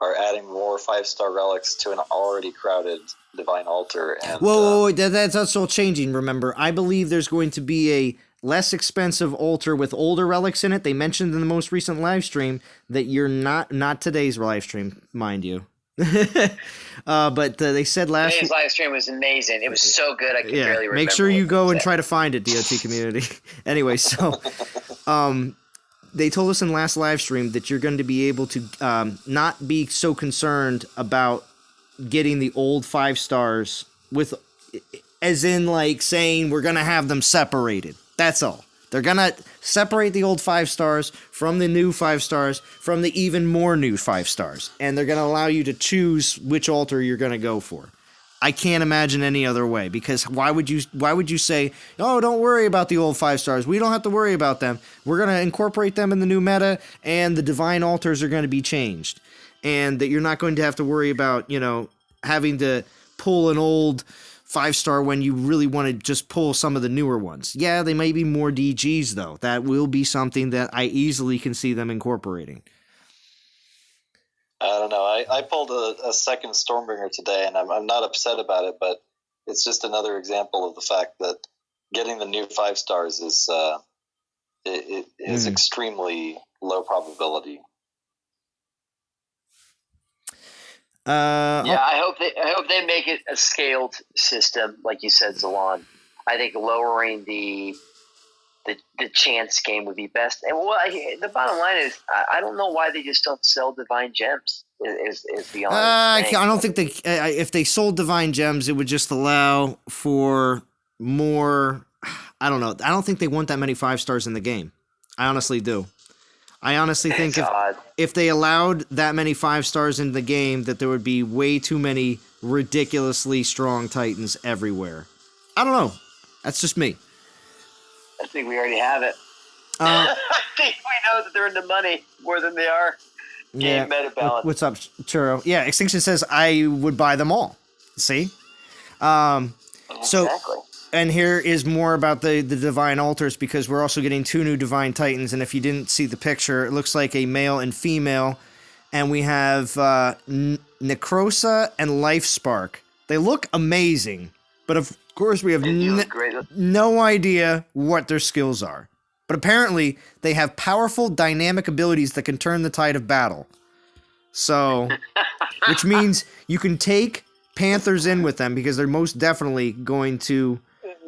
are adding more 5-star relics to an already crowded Divine Altar. And whoa, that's also changing. Remember, I believe there's going to be a less expensive altar with older relics in it. They mentioned in the most recent live stream that you're not today's live stream, mind you. But they said today's live stream was amazing. It was so good I could barely remember. Make sure you go and try to find it, DOT community. Anyway, so they told us in last live stream that you're going to be able to not be so concerned about getting the old 5 stars with, as in like saying we're going to have them separated. That's all. They're going to separate the old 5 stars from the new 5 stars from the even more new 5 stars. And they're going to allow you to choose which altar you're going to go for. I can't imagine any other way, because why would you say, oh, don't worry about the old 5 stars. We don't have to worry about them. We're going to incorporate them in the new meta, and the divine altars are going to be changed. And that you're not going to have to worry about, having to pull an old 5-star when you really want to just pull some of the newer ones. Yeah, they may be more DGs, though. That will be something that I easily can see them incorporating. I don't know. I pulled a second Stormbringer today, and I'm not upset about it, but it's just another example of the fact that getting the new 5 stars is extremely low probability. I hope they make it a scaled system, like you said, Zalon. I think lowering the chance game would be best. And the bottom line is, I don't know why they just don't sell divine gems. Is the honest thing. I don't think if they sold divine gems, it would just allow for more. I don't know. I don't think they want that many 5 stars in the game. I honestly do. I honestly think if they allowed that many 5 stars in the game, that there would be way too many ridiculously strong Titans everywhere. I don't know. That's just me. I think we already have it. I think we know that they're into money more than they are game meta balance. What's up, Churro? Yeah, Extinction says I would buy them all. See? Exactly. And here is more about the Divine Altars, because we're also getting 2 new Divine Titans, and if you didn't see the picture, it looks like a male and female, and we have Necrosa and Lifespark. They look amazing, but of course we have no idea what their skills are. But apparently, they have powerful dynamic abilities that can turn the tide of battle. So, which means you can take Panthers in with them, because they're most definitely going to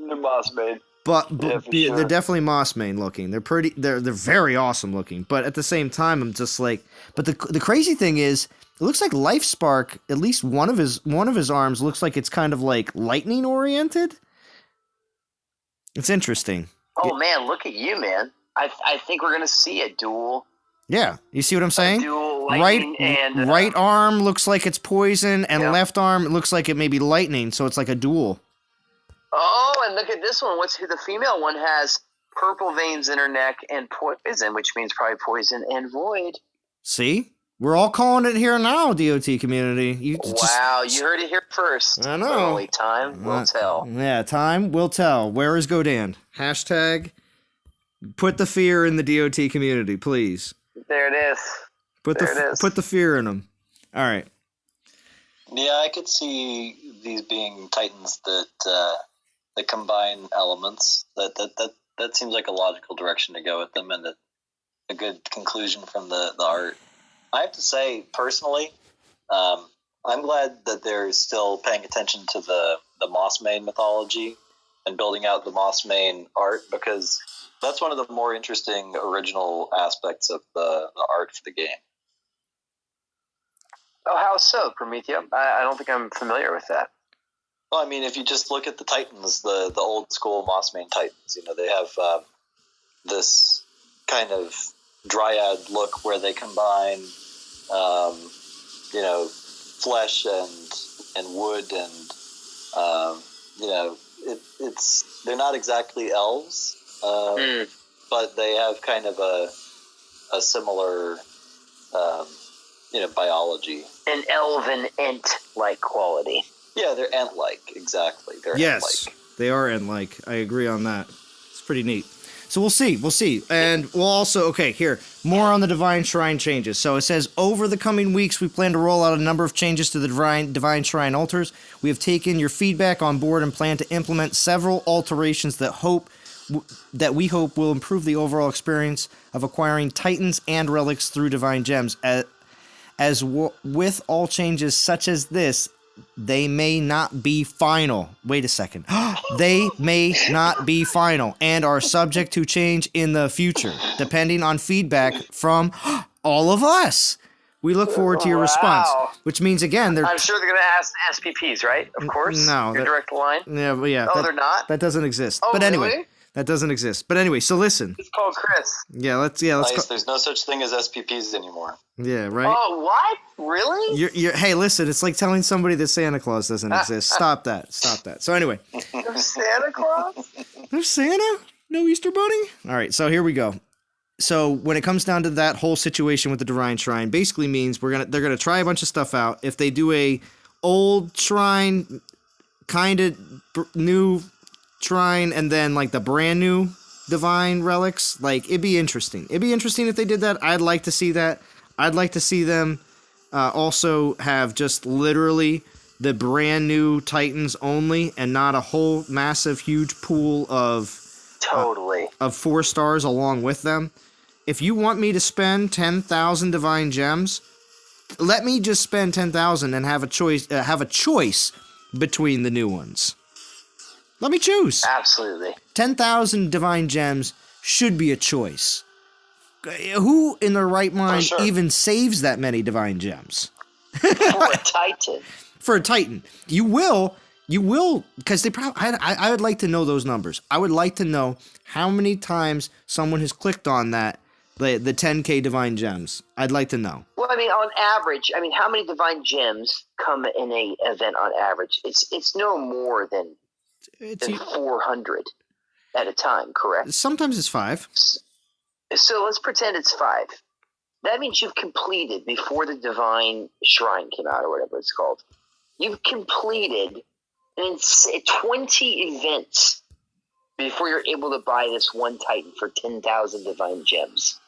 the boss made But Yeah, for sure. they're definitely Mossmane looking. They're very awesome looking. But at the same time, I'm just like, but the crazy thing is, it looks like Life Spark. At least one of his arms looks like it's kind of like lightning oriented. It's interesting. Oh man, look at you, man! I think we're gonna see a dual. Yeah, you see what I'm saying? Dual lightning Right arm looks like it's poison, and yeah. left arm looks like it may be lightning. So it's like a duel. Oh, and look at this one. The female one has purple veins in her neck and poison, which means probably poison and void. See? We're all calling it here now, DOT community. You heard it here first. I know. Only time will tell. Yeah, time will tell. Where is Godan? Hashtag put the fear in the DOT community, please. There it is. Put the fear in them. All right. Yeah, I could see these being Titans that combine elements. That seems like a logical direction to go with them, and a good conclusion from the art. I have to say, personally, I'm glad that they're still paying attention to the Mossmane mythology and building out the Mossmane art, because that's one of the more interesting original aspects of the art for the game. Oh, how so, Promethea? I don't think I'm familiar with that. Well, I mean, if you just look at the Titans, the old school Mossmane Titans, they have this kind of dryad look where they combine, flesh and wood, and they're not exactly elves, but they have kind of a similar, biology. An elven ent-like quality. Yeah, they're ent-like, exactly. They're yes, ent-like. They are ent-like. I agree on that. It's pretty neat. So we'll see. And we'll also, more on the Divine Shrine changes. So it says, over the coming weeks, we plan to roll out a number of changes to the Divine Shrine altars. We have taken your feedback on board and plan to implement several alterations that we hope will improve the overall experience of acquiring Titans and relics through Divine Gems. With all changes such as this, they may not be final. Wait a second. They may not be final and are subject to change in the future, depending on feedback from all of us. We look forward to your response, which means, again, I'm sure they're going to ask SPPs, right? Of course. No. Your direct line? Yeah, but yeah. They're not? That doesn't exist. Oh, but anyway. Really? That doesn't exist. But anyway, so listen. It's called Chris. Let's There's no such thing as SPPs anymore. Yeah, right? Oh, what? Really? Hey, listen, it's like telling somebody that Santa Claus doesn't exist. Stop that. So anyway. There's Santa Claus? There's Santa? No Easter Bunny? All right, so here we go. So when it comes down to that whole situation with the Divine Shrine, basically means they're gonna try a bunch of stuff out. If they do a old shrine, kind of new shrine, and then like the brand new divine relics, like it'd be interesting if they did that. I'd like to see that. I'd like to see them also have just literally the brand new Titans only, and not a whole massive huge pool of 4 stars along with them. If you want me to spend 10,000 divine gems, let me just spend 10,000 and have a choice between the new ones. Let me choose. Absolutely. 10,000 divine gems should be a choice. Who in their right mind even saves that many divine gems? For a Titan. For a Titan. You will, because they probably, I would like to know those numbers. I would like to know how many times someone has clicked on that, the 10k divine gems. I'd like to know. Well, on average, how many divine gems come in a event on average? It's no more than 400 at a time, correct? Sometimes it's 5. So let's pretend it's 5. That means you've completed, before the Divine Shrine came out, or whatever it's called, you've completed 20 events before you're able to buy this one Titan for 10,000 divine gems.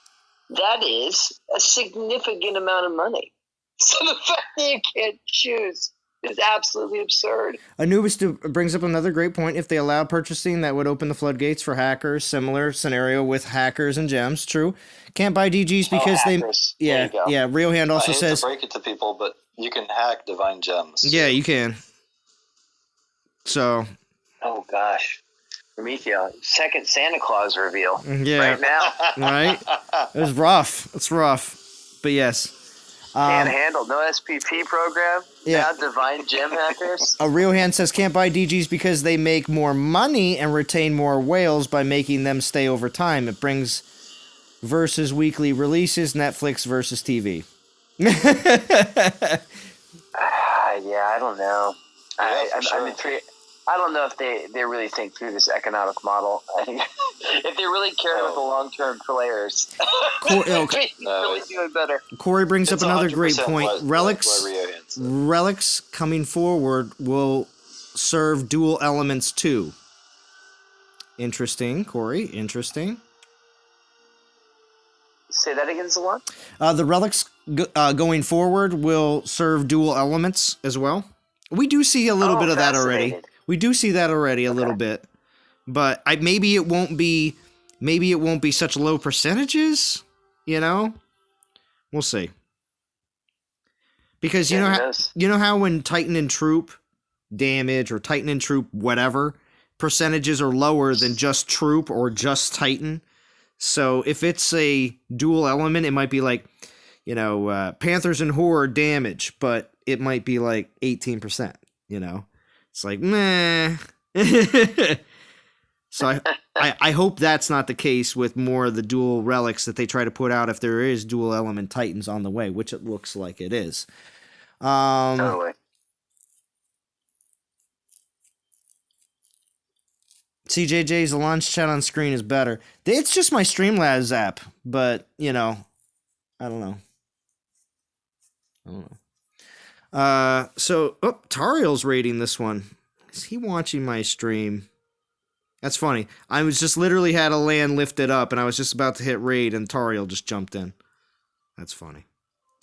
That is a significant amount of money. So the fact that you can't choose is absolutely absurd. Anubis brings up another great point. If they allow purchasing, that would open the floodgates for hackers. Similar scenario with hackers and gems. True. Can't buy DGs because Yeah. Real Hand also says. I hate to break it to people, but you can hack divine gems. Yeah, you can. So. Oh gosh. Promethea, second Santa Claus reveal. Yeah. Right now. Right? It was rough. It's rough. But yes. Can't handle. No SPP program. Yeah. Now divine gem hackers. A real hand says can't buy DGs because they make more money and retain more whales by making them stay over time. It brings versus weekly releases, Netflix versus TV. Yeah, I don't know. I'm intrigued. I don't know if they really think through this economic model. I think if they really care about the long-term players, really doing better. Corey brings up another great point. Relics Rio hands. coming forward will serve dual elements too. Interesting, Corey. Interesting. Say that again, Zalon? The relics going forward will serve dual elements as well. We do see a little bit of that already. We do see that already a little bit, but maybe it won't be such low percentages. You know, we'll see. Because you know how when Titan and Troop damage or Titan and Troop whatever percentages are lower than just Troop or just Titan. So if it's a dual element, it might be like, Panthers and Horde damage, but it might be like 18%, It's like, meh. So I hope that's not the case with more of the dual relics that they try to put out if there is dual element Titans on the way, which it looks like it is. Totally. CJJ's launch chat on screen is better. It's just my Streamlabs app, but, I don't know. Tariel's rating this one. Is he watching my stream? That's funny. I was just literally had a land lifted up, and I was just about to hit raid, and Tariel just jumped in. That's funny.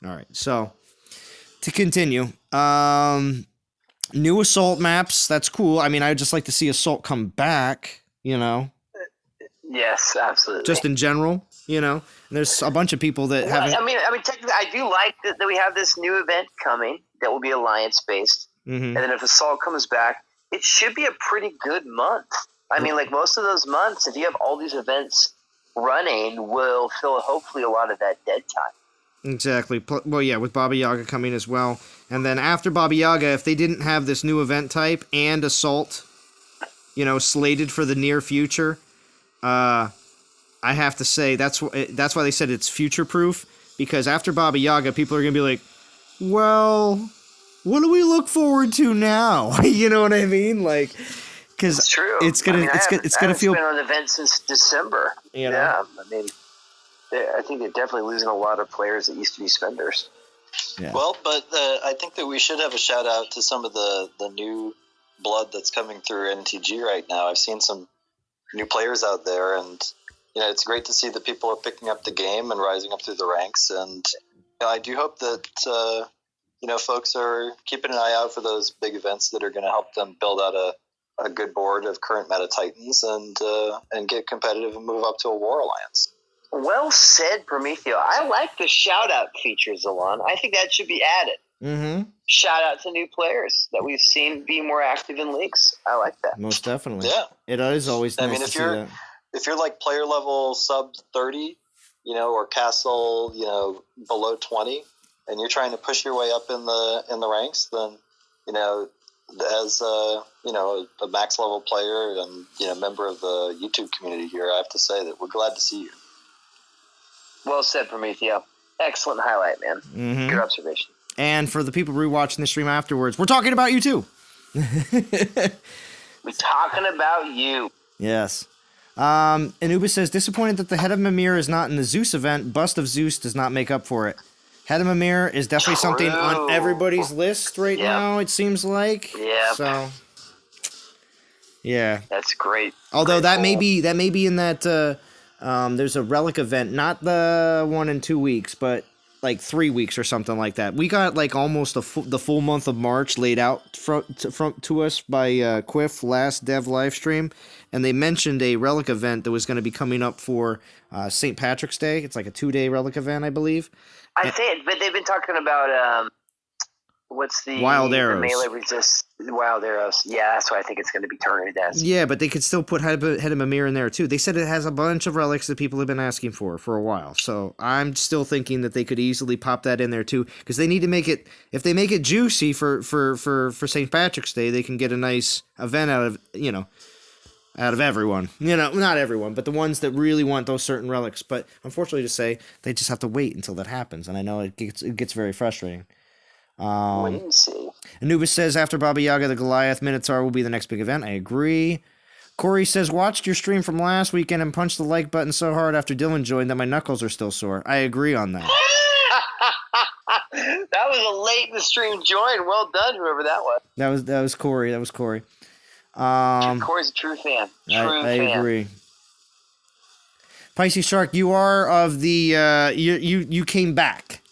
All right, so to continue, new assault maps. That's cool. I mean, I'd just like to see assault come back. Yes, absolutely. Just in general, And there's a bunch of people that haven't. I mean, technically, I do like that we have this new event coming that will be alliance based, and then if assault comes back, it should be a pretty good month. I mean, like most of those months, if you have all these events running, will fill hopefully a lot of that dead time. Exactly. Well, yeah, with Baba Yaga coming as well. And then after Baba Yaga, if they didn't have this new event type and Assault, slated for the near future, I have to say that's why they said it's future-proof, because after Baba Yaga, people are going to be like, well, what do we look forward to now? You know what I mean? Like, because it's true. It's gonna feel. Been on event since December. Yeah, I mean, I think they're definitely losing a lot of players that used to be spenders. Yeah. Well, but I think that we should have a shout out to some of the new blood that's coming through NTG right now. I've seen some new players out there, and it's great to see that people are picking up the game and rising up through the ranks. And I do hope that folks are keeping an eye out for those big events that are going to help them build out a good board of current meta Titans and get competitive and move up to a war alliance. Well said, Promethea. I like the shout-out feature, Zalon. I think that should be added. Mm-hmm. Shout out to new players that we've seen be more active in leagues. I like that. Most definitely. Yeah. It is always nice to see that. If you're like player level sub 30, or castle, below 20, and you're trying to push your way up in the ranks, then, as a max level player and member of the YouTube community here, I have to say that we're glad to see you. Well said, Promethea. Excellent highlight, man. Mm-hmm. Good observation. And for the people rewatching the stream afterwards, we're talking about you too. We're talking about you. Yes. Anubis says, disappointed that the head of Mimir is not in the Zeus event. Bust of Zeus does not make up for it. Head of Mimir is definitely something on everybody's list right now, it seems like. Yeah. So, yeah. That's great. Although that may be in that there's a Relic event, not the 1 and 2 weeks, but like 3 weeks or something like that. We got like almost the full month of March laid out to us by Quiff last dev live stream, and they mentioned a Relic event that was going to be coming up for St. Patrick's Day. It's like a 2-day Relic event, I believe. I think, but they've been talking about what's the Wild the arrows. melee resist wild arrows? Yeah, that's what I think it's going to be turned as. Yeah, but they could still put Head of Mimir in there too. They said it has a bunch of relics that people have been asking for a while. So I'm still thinking that they could easily pop that in there too, because they need to make it. If they make it juicy for St. Patrick's Day, they can get a nice event out of everyone. Not everyone, but the ones that really want those certain relics. But unfortunately to say, they just have to wait until that happens, and I know it gets very frustrating. Wait and see. Anubis says, after Baba Yaga, the Goliath Minotaur will be the next big event. I agree. Corey says, watched your stream from last weekend and punched the like button so hard after Dylan joined that my knuckles are still sore. I agree on that. That was a late in the stream join. Well done, whoever that was. That was Corey. Corey's a true fan. I agree. Pisces Shark, you are of the you came back,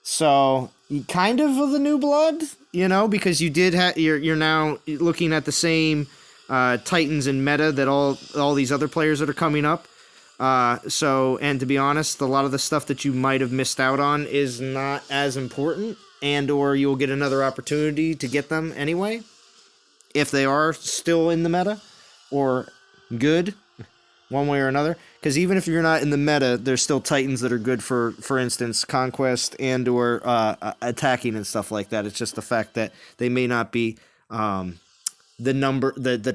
so you kind of the new blood, because you did you're now looking at the same Titans in meta that all these other players that are coming up. And to be honest, a lot of the stuff that you might have missed out on is not as important, or you'll get another opportunity to get them anyway, if they are still in the meta or good one way or another. Because even if you're not in the meta, there's still Titans that are good for instance, conquest and or attacking and stuff like that. It's just the fact that they may not be the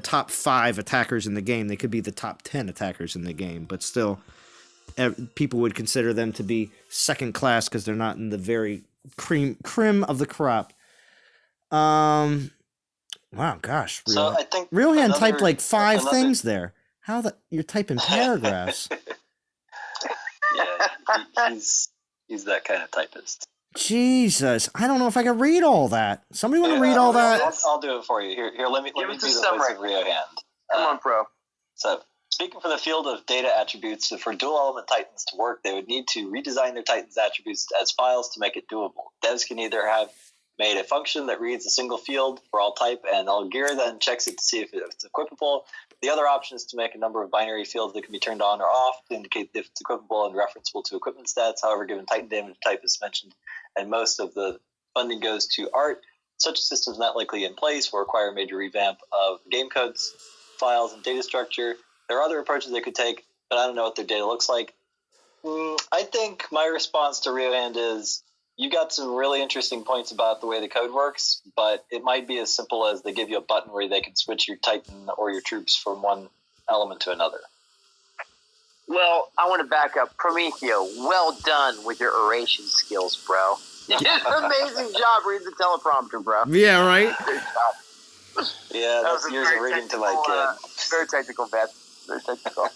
top 5 attackers in the game. They could be the top 10 attackers in the game, but still people would consider them to be second class because they're not in the very cream of the crop. Wow, gosh. So I think Realhand typed like 5 things there. You're typing paragraphs. Yeah, he's that kind of typist. Jesus, I don't know if I can read all that. Somebody want to read all that? I'll do it for you. Here, let me do the voice of Realhand. Come on, bro. So, speaking for the field of data attributes, for dual element Titans to work, they would need to redesign their Titans attributes as files to make it doable. Devs can either have made a function that reads a single field for all type, and Algear then checks it to see if it's equipable. The other option is to make a number of binary fields that can be turned on or off to indicate if it's equipable and referenceable to equipment stats. However, given Titan damage type is mentioned, and most of the funding goes to art, such a system is not likely in place, will require a major revamp of game codes, files, and data structure. There are other approaches they could take, but I don't know what their data looks like. I think my response to Realhand is, you got some really interesting points about the way the code works, but it might be as simple as they give you a button where they can switch your Titan or your troops from one element to another. Well, I want to back up. Prometheo, well done with your oration skills, bro. You did an amazing job reading the teleprompter, bro. Yeah, right? Good job. Yeah, that's years of reading to my kid. Very technical, Beth. Very technical.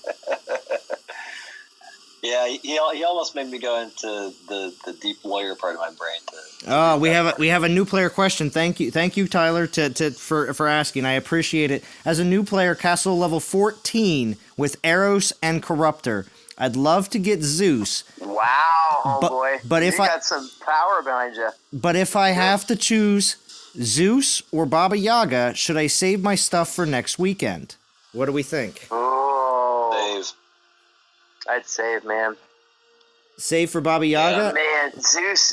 Yeah, he almost made me go into the deep lawyer part of my brain. We have a new player question. Thank you, Tyler, for asking. I appreciate it. As a new player, castle level 14 with Eros and Corruptor, I'd love to get Zeus. Wow, boy! But if you got some power behind you. But if I have to choose Zeus or Baba Yaga, should I save my stuff for next weekend? What do we think? Oh, Save. I'd save, man. Save for Baba Yaga? Man, Zeus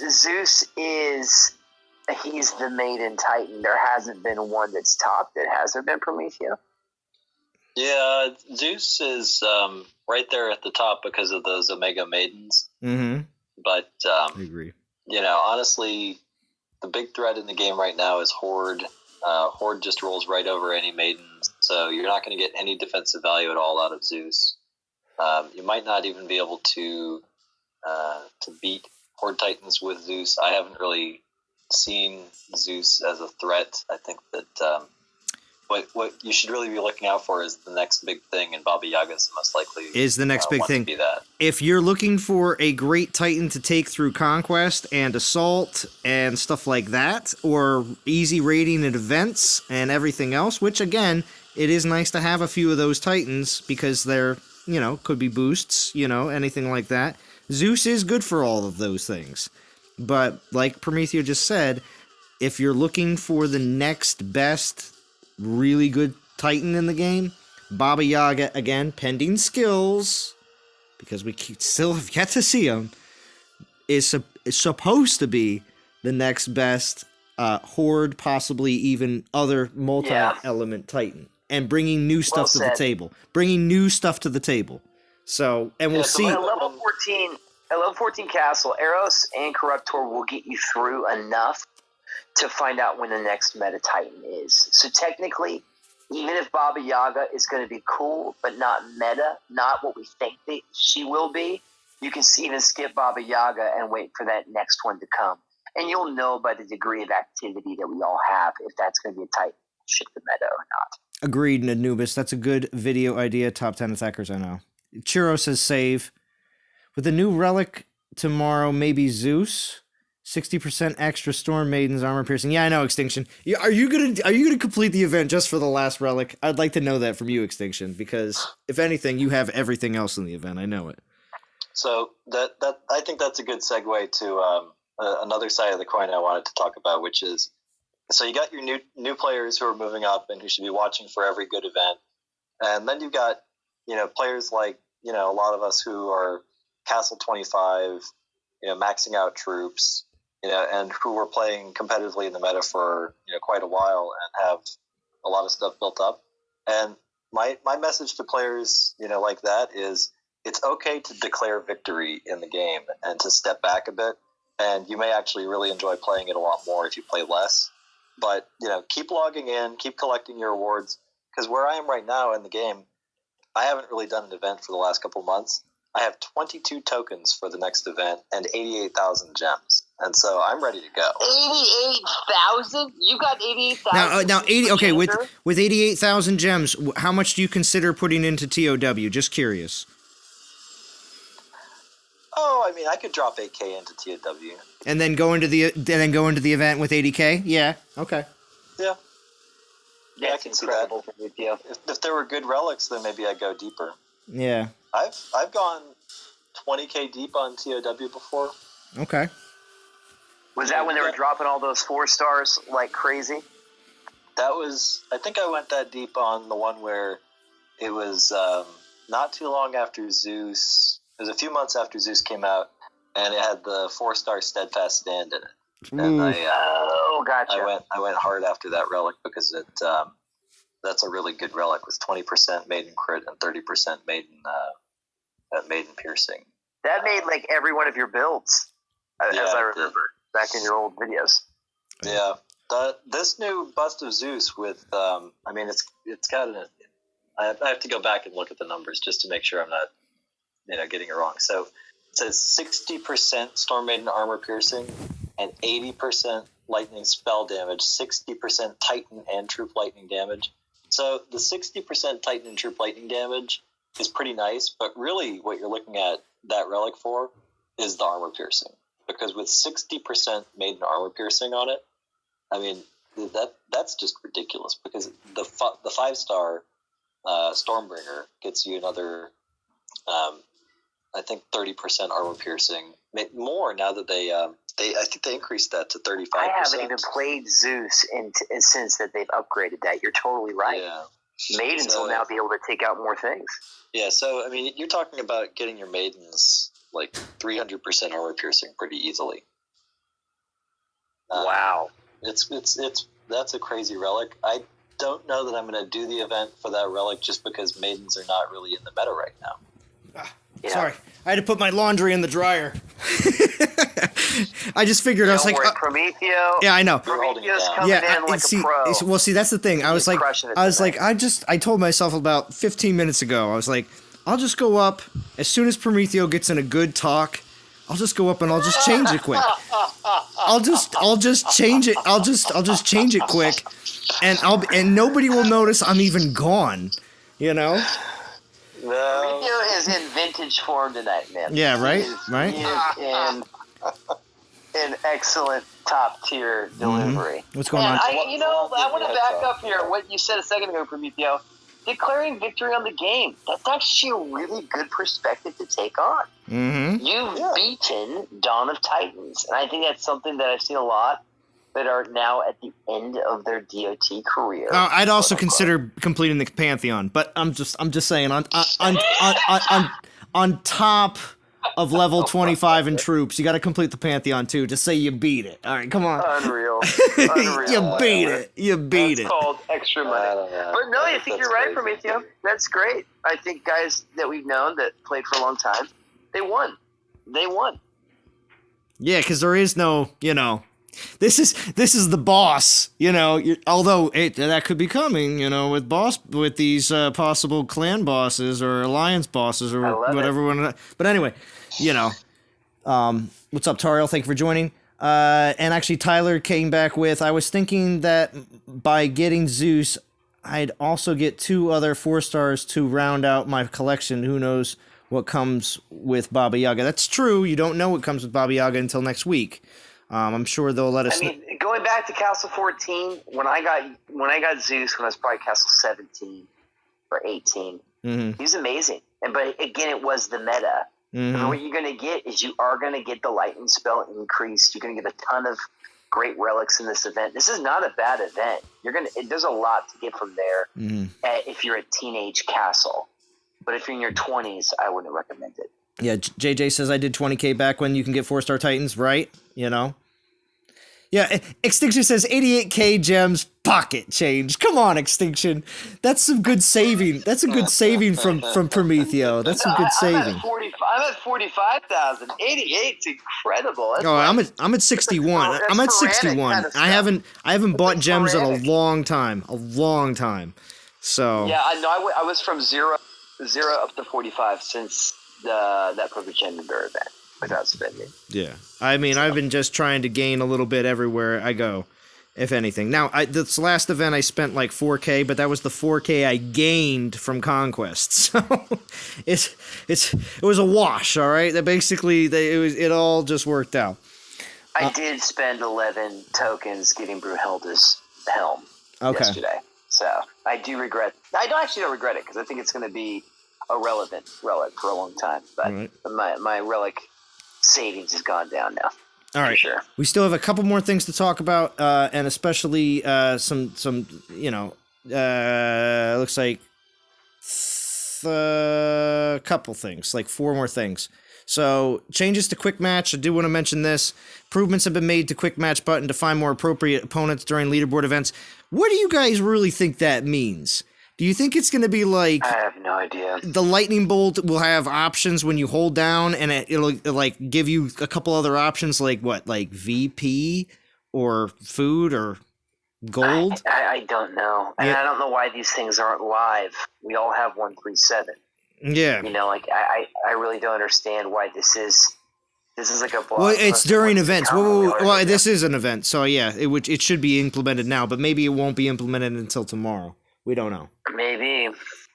he's the maiden Titan. There hasn't been one that's topped it. Has there been Prometheo? Yeah, Zeus is right there at the top because of those Omega Maidens. Mm-hmm. But, I agree. Honestly, the big threat in the game right now is Horde. Horde just rolls right over any Maidens, so you're not going to get any defensive value at all out of Zeus. You might not even be able to beat Horde Titans with Zeus. I haven't really seen Zeus as a threat. I think that what you should really be looking out for is the next big thing, and Baba Yaga is most likely is the next big thing. To be that. If you're looking for a great Titan to take through Conquest and Assault and stuff like that, or easy raiding and events and everything else, which again, it is nice to have a few of those Titans because they're, could be boosts, anything like that. Zeus is good for all of those things. But like Prometheo just said, if you're looking for the next best really good Titan in the game, Baba Yaga, again, pending skills, because we still have yet to see him, is supposed to be the next best Horde, possibly even other multi-element Titan, and bringing new stuff to the table. So, and we'll see. At level 14 Castle, Eros and Corruptor will get you through enough to find out when the next meta Titan is. So technically, even if Baba Yaga is going to be cool, but not meta, not what we think that she will be, you can even skip Baba Yaga and wait for that next one to come. And you'll know by the degree of activity that we all have if that's going to be a Titan ship the meta or not. Agreed, Anubis. That's a good video idea. Top 10 attackers I know. Churro says save. With the new Relic tomorrow, maybe Zeus. 60% extra Storm Maidens armor piercing. Yeah, I know, Extinction. Are you gonna complete the event just for the last Relic? I'd like to know that from you, Extinction, because if anything, you have everything else in the event. I know it. So that I think that's a good segue to another side of the coin I wanted to talk about, which is, so you got your new players who are moving up and who should be watching for every good event, and then you've got players like a lot of us who are Castle 25, maxing out troops, and who were playing competitively in the meta for quite a while and have a lot of stuff built up. And my message to players like that is, it's okay to declare victory in the game and to step back a bit, and you may actually really enjoy playing it a lot more if you play less. But keep logging in, keep collecting your awards, because where I am right now in the game, I haven't really done an event for the last couple months. I have 22 tokens for the next event and 88,000 gems, and so I'm ready to go. 88,000? You got 88,000? Now 80. Okay, with 88,000 gems, how much do you consider putting into TOW? Just curious. Oh, I mean, I could drop 8K into TOW, and then go into the event with 80K. Yeah. Okay. Yeah. Yeah, I can see that. If there were good relics, then maybe I'd go deeper. Yeah. I've gone 20K deep on TOW before. Okay. Was that when they were dropping all those 4 stars like crazy? I think I went that deep on the one where it was not too long after Zeus. It was a few months after Zeus came out, and it had the 4-star steadfast stand in it. And gotcha. I went hard after that relic because that's a really good relic with 20% maiden crit and 30% maiden piercing. That made like every one of your builds, as I remember back in your old videos. Yeah, this new bust of Zeus with it's got an. I have to go back and look at the numbers just to make sure I'm not getting it wrong. So it says 60% Storm Maiden armor piercing and 80% lightning spell damage, 60% Titan and troop lightning damage. So the 60% Titan and troop lightning damage is pretty nice, but really what you're looking at that relic for is the armor piercing. Because with 60% maiden armor piercing on it, I mean, that's just ridiculous, because the 5-star Stormbringer gets you another, I think 30% armor piercing. More now that I think they increased that to 35%. I haven't even played Zeus since that they've upgraded that. You're totally right. Yeah. Maidens will now be able to take out more things. Yeah, so I mean, you're talking about getting your maidens like 300% armor piercing pretty easily. Wow. That's a crazy relic. I don't know that I'm going to do the event for that relic just because maidens are not really in the meta right now. Sorry, I had to put my laundry in the dryer. I just figured, I was like, Prometheo. Yeah, I know. Prometheo's coming in like a pro. Well, see, that's the thing. I told myself about 15 minutes ago, I was like, I'll just go up as soon as Prometheo gets in a good talk. I'll just go up and I'll just change it quick. I'll just change it. I'll just change it quick, and nobody will notice I'm even gone. Prometheo is in vintage form tonight, man. Yeah, right? He is in excellent top tier delivery. Mm-hmm. What's going on? I want to back up here. What you said a second ago, Prometheo, declaring victory on the game. That's actually a really good perspective to take on. Mm-hmm. You've beaten Dawn of Titans, and I think that's something that I've seen a lot that are now at the end of their DOT career. I'd also consider completing the Pantheon, but I'm just saying on top of level 25 in troops. You got to complete the Pantheon too to say you beat it. All right, come on. Unreal. You beat it. You beat That's it. called extra money. But no, I think you're right, Prometeo. That's great. I think guys that we've known that played for a long time, they won. Yeah, because there is no, this is the boss, although that could be coming, with these possible clan bosses or alliance bosses or whatever. But anyway, what's up, Tariel? Thank you for joining. And actually, Tyler came back with, I was thinking that by getting Zeus, I'd also get 2 other 4-stars to round out my collection. Who knows what comes with Baba Yaga? That's true. You don't know what comes with Baba Yaga until next week. I'm sure they'll let us. I mean, going back to Castle 14, when I got Zeus, when I was probably Castle 17 or 18, he was amazing. But again, it was the meta. And what you're going to get is you are going to get the lightning spell increased. You're going to get a ton of great relics in this event. This is not a bad event. There's a lot to get from there if you're a teenage castle. But if you're in your 20s, I wouldn't recommend it. Yeah, JJ says I did 20K back when you can get 4-star Titans, right? Yeah, Extinction says 88K gems pocket change. Come on, Extinction. That's some good saving. That's a good saving from Prometeo. That's some good saving. I'm at 45,000. 88's incredible. That's I'm at 61. I'm at 61. Kind of I haven't bought gems in a long time. So yeah, I know. I was from zero up to 45 since that perfect gem event without spending. Yeah, I mean, I've been just trying to gain a little bit everywhere I go, if anything. Now, this last event I spent like 4K, but that was the 4K I gained from conquests. So it was a wash. All right, that basically it all just worked out. I did spend 11 tokens getting Brunhilde's helm yesterday, so I do regret. I don't regret it because I think it's going to be a relevant relic for a long time. But my relic savings has gone down now. All right, sure. We still have a couple more things to talk about, and especially some looks like a couple things, like 4 more things. So changes to quick match. I do want to mention this. Improvements have been made to quick match button to find more appropriate opponents during leaderboard events. What do you guys really think that means? Do you think it's going to be like... I have no idea. The lightning bolt will have options when you hold down, and it'll like give you a couple other options, like what, like VP or food or gold? I don't know. And I don't know why these things aren't live. We all have 137. Yeah. I really don't understand why this is like a blog. Well, it's during events. Well, this is an event, so yeah, it should be implemented now, but maybe it won't be implemented until tomorrow. We don't know. Maybe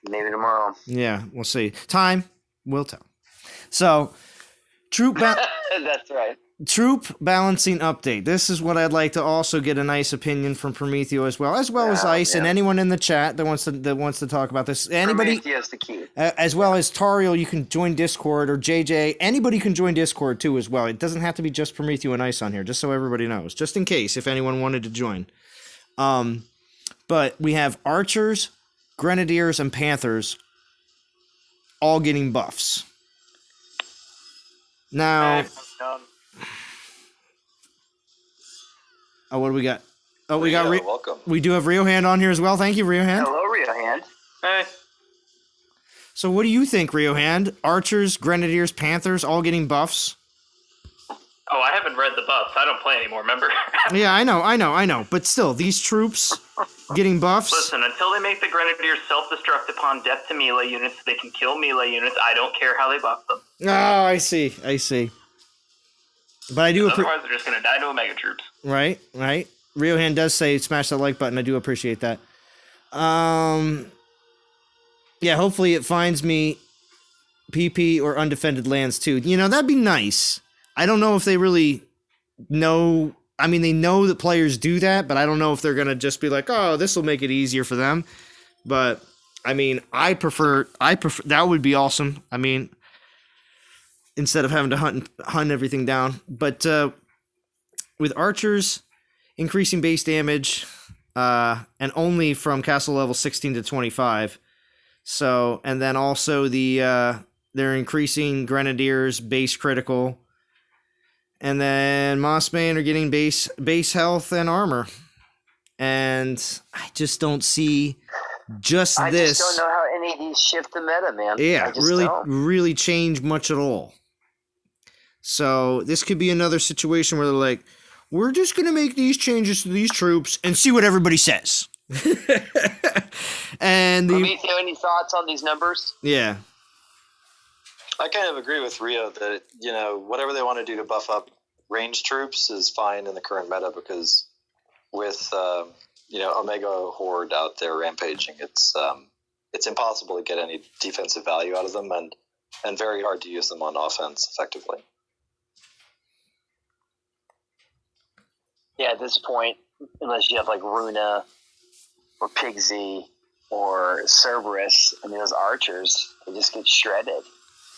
tomorrow. Yeah, we'll see. Time will tell. So, That's right. Troop balancing update. This is what I'd like to also get a nice opinion from Prometeo as well as Ice and anyone in the chat that wants to talk about this. Anybody, Prometheo's the key. As well as Tariel, you can join Discord, or JJ. Anybody can join Discord too as well. It doesn't have to be just Prometeo and Ice on here, just so everybody knows, just in case if anyone wanted to join. But we have archers, grenadiers, and panthers all getting buffs. Now, what do we got? Oh, we got welcome. We do have Rio Hand on here as well. Thank you, Rio Hand. Hello, Rio Hand. Hey. So what do you think, Rio Hand? Archers, grenadiers, panthers all getting buffs? Oh, I haven't read the buffs. I don't play anymore, remember? Yeah, I know. But still, these troops getting buffs? Listen, until they make the Grenadiers self-destruct upon death to melee units, they can kill melee units. I don't care how they buff them. Oh, I see. But I do otherwise, they're just going to die to Omega troops. Right. Rio Hand does say smash that like button. I do appreciate that. Yeah, hopefully it finds me PP or undefended lands too. That'd be nice. I don't know if they really know. I mean, they know that players do that, but I don't know if they're going to just be like, oh, this will make it easier for them. But, I mean, I prefer, that would be awesome. I mean, instead of having to hunt everything down. But with archers increasing base damage, and only from castle level 16 to 25. So, and then also the they're increasing Grenadiers base critical, and then Mossbane are getting base health and armor. And I just don't see just I this. just don't know how any of these shift the meta, man. Yeah, I just really, don't. really change much at all. So this could be another situation where they're like, we're just going to make these changes to these troops and see what everybody says. And Prometeo, any thoughts on these numbers? Yeah. I kind of agree with Rio that, whatever they want to do to buff up range troops is fine in the current meta, because with, Omega Horde out there rampaging, it's impossible to get any defensive value out of them, and very hard to use them on offense effectively. Yeah, at this point, unless you have like Runa or Pigzy or Cerberus, those archers, they just get shredded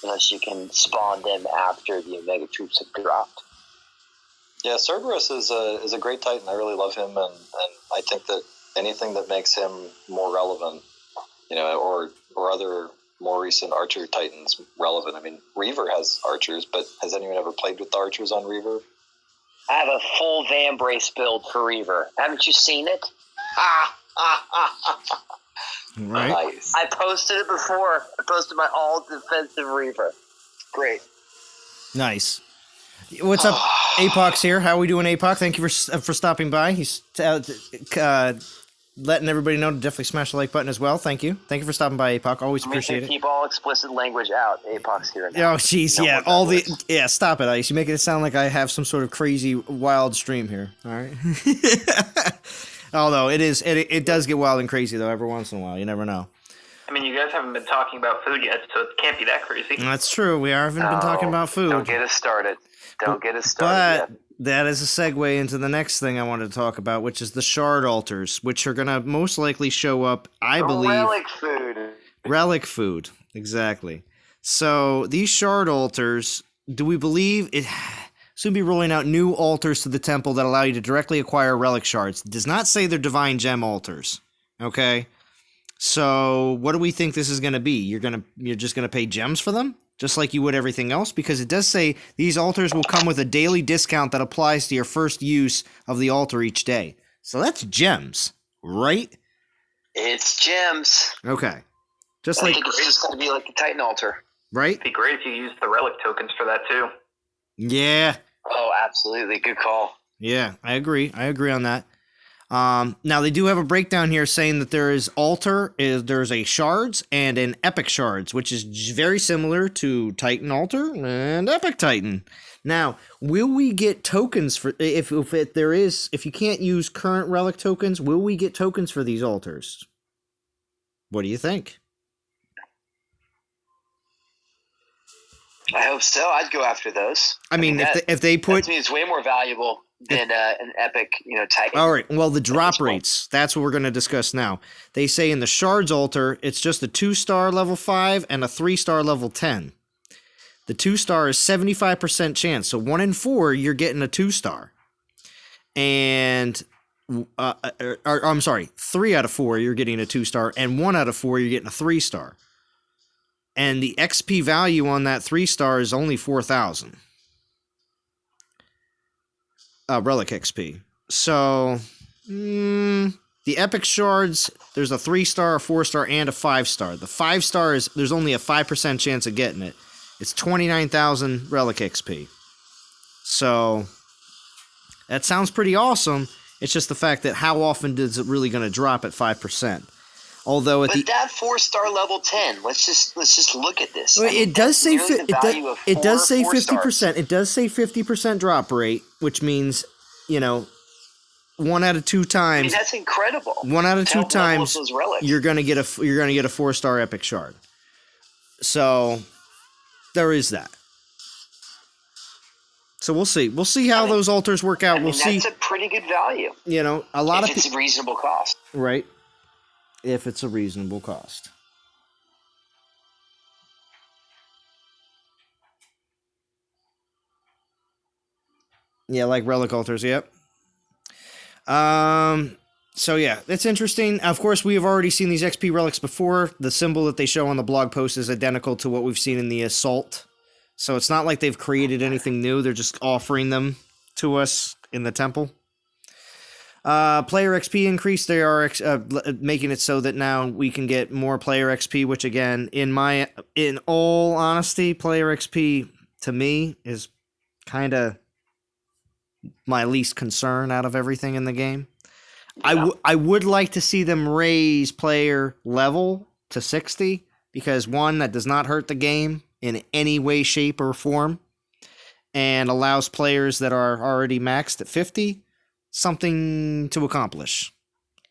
unless you can spawn them after the Omega troops have dropped. Yeah, Cerberus is a great Titan. I really love him, and I think that anything that makes him more relevant, or other more recent Archer Titans relevant. I mean, Reaver has Archers, but has anyone ever played with the Archers on Reaver? I have a full Van Brace build for Reaver. Haven't you seen it? Right. Nice. I posted it before. I posted my all defensive Reaver. Great. Nice. What's up, Apox here? How are we doing, Apox? Thank you for stopping by. He's letting everybody know to definitely smash the like button as well. Thank you. Thank you for stopping by, Apoc. Always appreciate it. Keep all explicit language out. Apox here. Oh, jeez, yeah. All the stop it, Ice. You make it sound like I have some sort of crazy wild stream here. All right. Although it does get wild and crazy though every once in a while. You never know. I mean, you guys haven't been talking about food yet, so it can't be that crazy. That's true. We haven't been talking about food. Don't get us started. But that is a segue into the next thing I wanted to talk about, which is the shard altars, which are going to most likely show up, I believe. Relic food. Relic food, exactly. So these shard altars, do we believe it soon be rolling out new altars to the temple that allow you to directly acquire relic shards? It does not say they're divine gem altars. Okay? So what do we think this is going to be? You're just going to pay gems for them? Just like you would everything else? Because it does say these altars will come with a daily discount that applies to your first use of the altar each day. So that's gems, right? It's gems. Okay. I think it's just going to be like the Titan altar. Right? It'd be great if you used the relic tokens for that too. Yeah. Oh, absolutely. Good call. Yeah, I agree. I agree on that. Now they do have a breakdown here saying that there's a shards and an epic shards, which is very similar to Titan altar and epic Titan. Now, will we get tokens for if you can't use current relic tokens, will we get tokens for these altars? What do you think? I hope so. I'd go after those. I mean, if they put, that to me it's way more valuable than an epic, Titan. All right. Well, the drop rates, that's what we're going to discuss now. They say in the Shards altar, it's just a 2-star level 5 and a 3-star level 10. The 2-star is 75% chance. So 1 in 4, you're getting a 2-star. And, I'm sorry, 3 out of 4, you're getting a 2-star. And 1 out of 4, you're getting a 3-star. And the XP value on that 3-star is only 4,000. Relic XP. So, the epic shards, there's a 3-star, a 4-star, and a 5-star. The 5-star is, there's only a 5% chance of getting it. It's 29,000 relic XP. So, that sounds pretty awesome. It's just the fact that how often is it really going to drop at 5%? Although that 4-star level 10, let's just look at this. It does say 50%. Stars. It does say 50% drop rate, which means 1 out of 2 times. That's incredible. 1 out of 2 times you're gonna get a 4-star epic shard. So there is that. So we'll see. We'll see how those altars work out. We'll see. That's a pretty good value. A lot if it's a reasonable cost. Right. If it's a reasonable cost. Yeah, like relic altars, yep. So yeah, it's interesting. Of course, we have already seen these XP relics before. The symbol that they show on the blog post is identical to what we've seen in the Assault. So it's not like they've created anything new. They're just offering them to us in the temple. Player XP increase. They are making it so that now we can get more player XP, which again, in all honesty, player XP to me is kind of my least concern out of everything in the game. Yeah. I would like to see them raise player level to 60 because one, that does not hurt the game in any way, shape, or form, and allows players that are already maxed at 50 something to accomplish.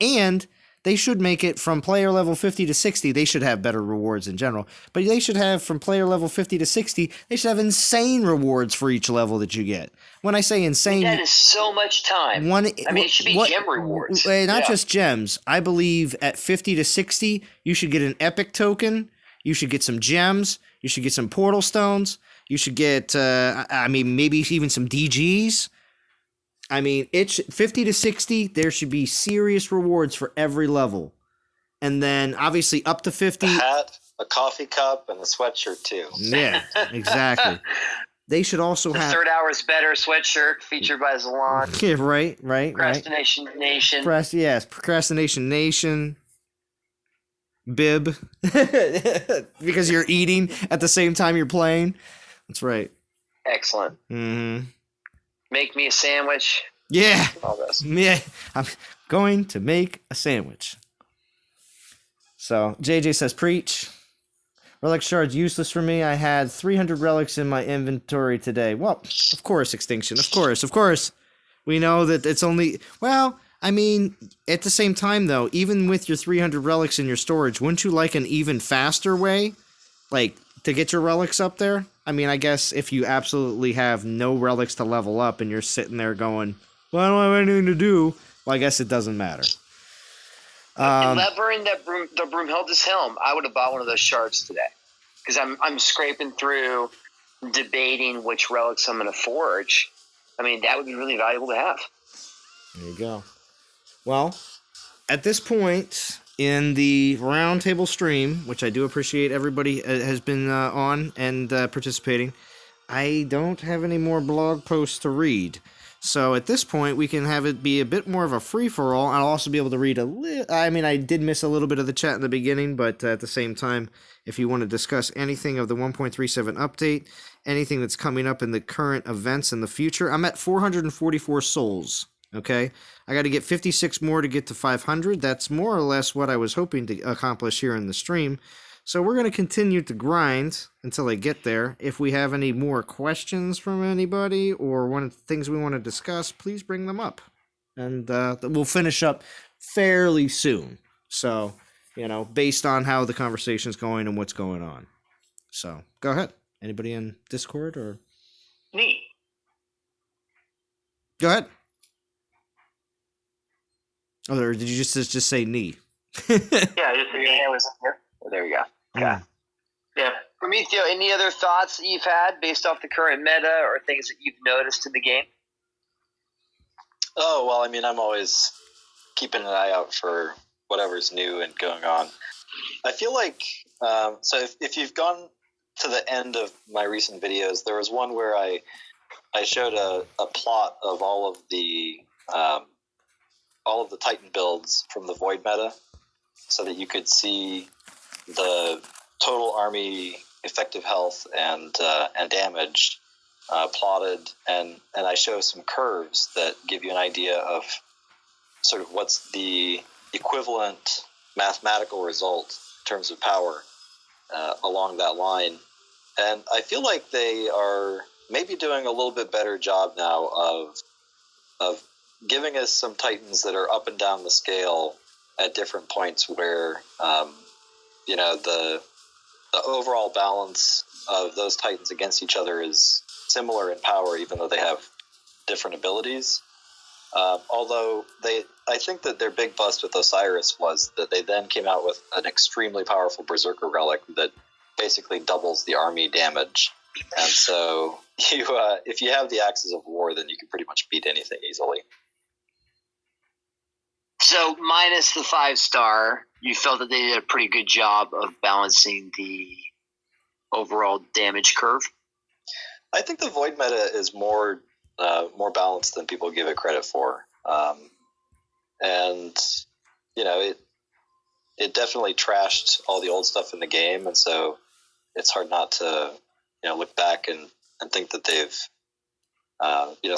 And they should make it from player level 50 to 60. They should have better rewards in general, but they should have from player level 50 to 60. They should have insane rewards for each level that you get. When I say insane, that is so much time. It should be gem rewards. Not just gems. I believe at 50 to 60, you should get an epic token. You should get some gems. You should get some portal stones. You should get, maybe even some DGs. It's 50 to 60. There should be serious rewards for every level. And then obviously up to 50. A hat, a coffee cup, and a sweatshirt too. Yeah, exactly. They should also have... The Third Hour's Better sweatshirt featured by Zalon. Yeah, right. Procrastination Nation. Procrastination Nation. Bib. Because you're eating at the same time you're playing. That's right. Excellent. Mm-hmm. Make me a sandwich. Yeah. All this. Yeah. I'm going to make a sandwich. So, JJ says, preach. Relic shards useless for me. I had 300 relics in my inventory today. Well, of course, Extinction. Of course. We know that it's only... Well, at the same time, though, even with your 300 relics in your storage, wouldn't you like an even faster way? Like, to get your relics up there? I guess if you absolutely have no relics to level up and you're sitting there going, well, I don't have anything to do, well, I guess it doesn't matter. Levering the Broomhilda's helm, I would have bought one of those shards today. Because I'm scraping through, debating which relics I'm going to forge. That would be really valuable to have. There you go. Well, at this point in the Roundtable stream, which I do appreciate everybody has been on and participating, I don't have any more blog posts to read. So at this point, we can have it be a bit more of a free-for-all. I'll also be able to read a little... I did miss a little bit of the chat in the beginning, but at the same time, if you want to discuss anything of the 1.37 update, anything that's coming up in the current events in the future, I'm at 444 souls, okay? I got to get 56 more to get to 500. That's more or less what I was hoping to accomplish here in the stream. So we're going to continue to grind until I get there. If we have any more questions from anybody or one of the things we want to discuss, please bring them up. And we'll finish up fairly soon. So, based on how the conversation's going and what's going on. So, go ahead. Anybody in Discord or? Neat. Go ahead. Oh, or did you just say knee? Yeah, I just said Your was up here. Oh, there we go. Okay. Yeah. Prometheo, any other thoughts that you've had based off the current meta or things that you've noticed in the game? Oh, well, I'm always keeping an eye out for whatever's new and going on. I feel like, so if you've gone to the end of my recent videos, there was one where I showed a plot of all of the Titan builds from the Void meta, so that you could see the total army effective health and damage plotted, and I show some curves that give you an idea of sort of what's the equivalent mathematical result in terms of power along that line. And I feel like they are maybe doing a little bit better job now of giving us some Titans that are up and down the scale at different points where the overall balance of those Titans against each other is similar in power, even though they have different abilities. Although I think that their big bust with Osiris was that they then came out with an extremely powerful Berserker Relic that basically doubles the army damage. And so if you have the Axes of War, then you can pretty much beat anything easily. So minus the 5-star, you felt that they did a pretty good job of balancing the overall damage curve. I think the Void meta is more balanced than people give it credit for, and it definitely trashed all the old stuff in the game, and so it's hard not to look back and think that they've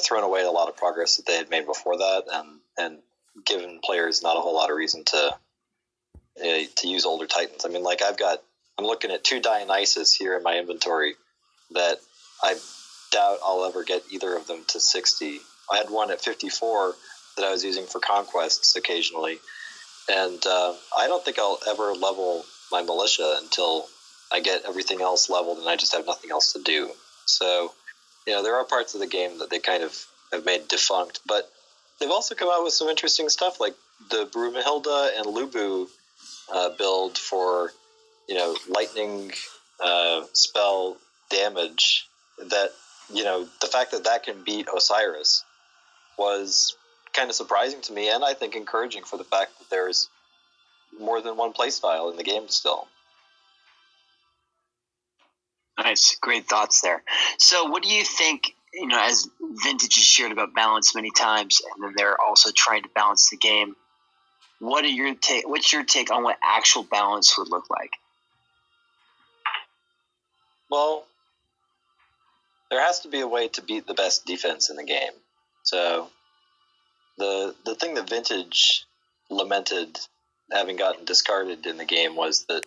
thrown away a lot of progress that they had made before that, and given players not a whole lot of reason to use older Titans. I mean, like I'm looking at 2 Dionysus here in my inventory that I doubt I'll ever get either of them to 60. I had one at 54 that I was using for conquests occasionally, and I don't think I'll ever level my militia until I get everything else leveled and I just have nothing else to do. So, there are parts of the game that they kind of have made defunct, but they've also come out with some interesting stuff, like the Brumahilda and Lubu build for, lightning spell damage. That, the fact that can beat Osiris was kind of surprising to me, and I think encouraging for the fact that there's more than one playstyle in the game still. Nice, great thoughts there. So what do you think, as Vintage has shared about balance many times, and then they're also trying to balance the game, what's your take on what actual balance would look like? Well, there has to be a way to beat the best defense in the game. So the thing that Vintage lamented having gotten discarded in the game was that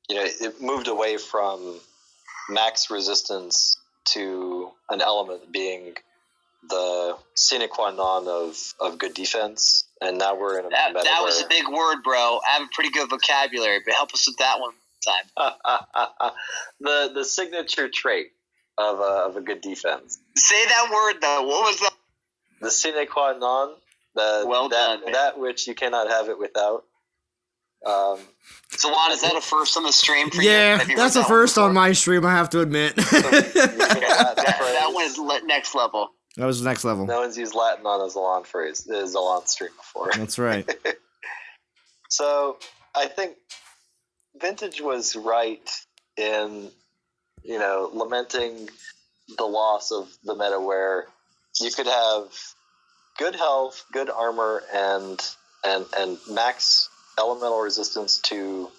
it moved away from max resistance to an element being the sine qua non of good defense, and now we're in a meta that was a big word, bro. I have a pretty good vocabulary, but help us with that one time. the signature trait of a good defense. Say that word though. What was that? The sine qua non. That which you cannot have it without. Salon, is that a first on the stream for you? Yeah, that's a first on my stream, I have to admit. That one is next level. That was next level. No one's used Latin on a Zalon phrase, a Zalon stream before. That's right. So I think Vintage was right in, lamenting the loss of the meta where you could have good health, good armor, and max elemental resistance to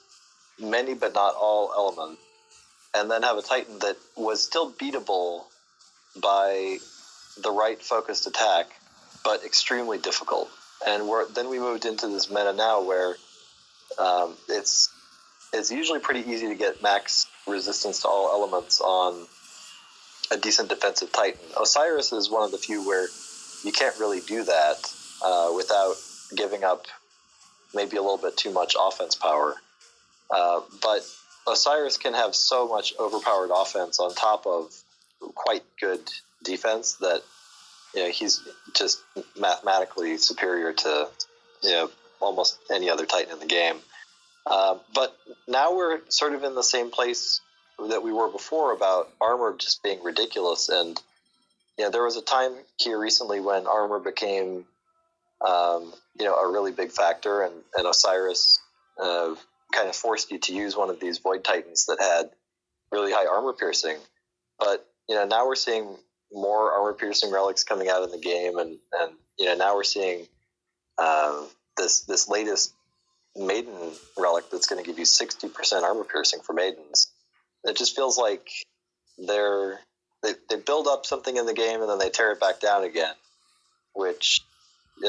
many but not all elements, and then have a Titan that was still beatable by the right focused attack, but extremely difficult. And then we moved into this meta now where it's usually pretty easy to get max resistance to all elements on a decent defensive Titan. Osiris is one of the few where you can't really do that without giving up maybe a little bit too much offense power. But Osiris can have so much overpowered offense on top of quite good defense that he's just mathematically superior to almost any other Titan in the game. But now we're sort of in the same place that we were before about armor just being ridiculous. And there was a time here recently when armor became a really big factor, and Osiris kind of forced you to use one of these Void Titans that had really high armor piercing. But now we're seeing more armor piercing relics coming out in the game, and now we're seeing this latest maiden relic that's going to give you 60% armor piercing for maidens. It just feels like they build up something in the game and then they tear it back down again, which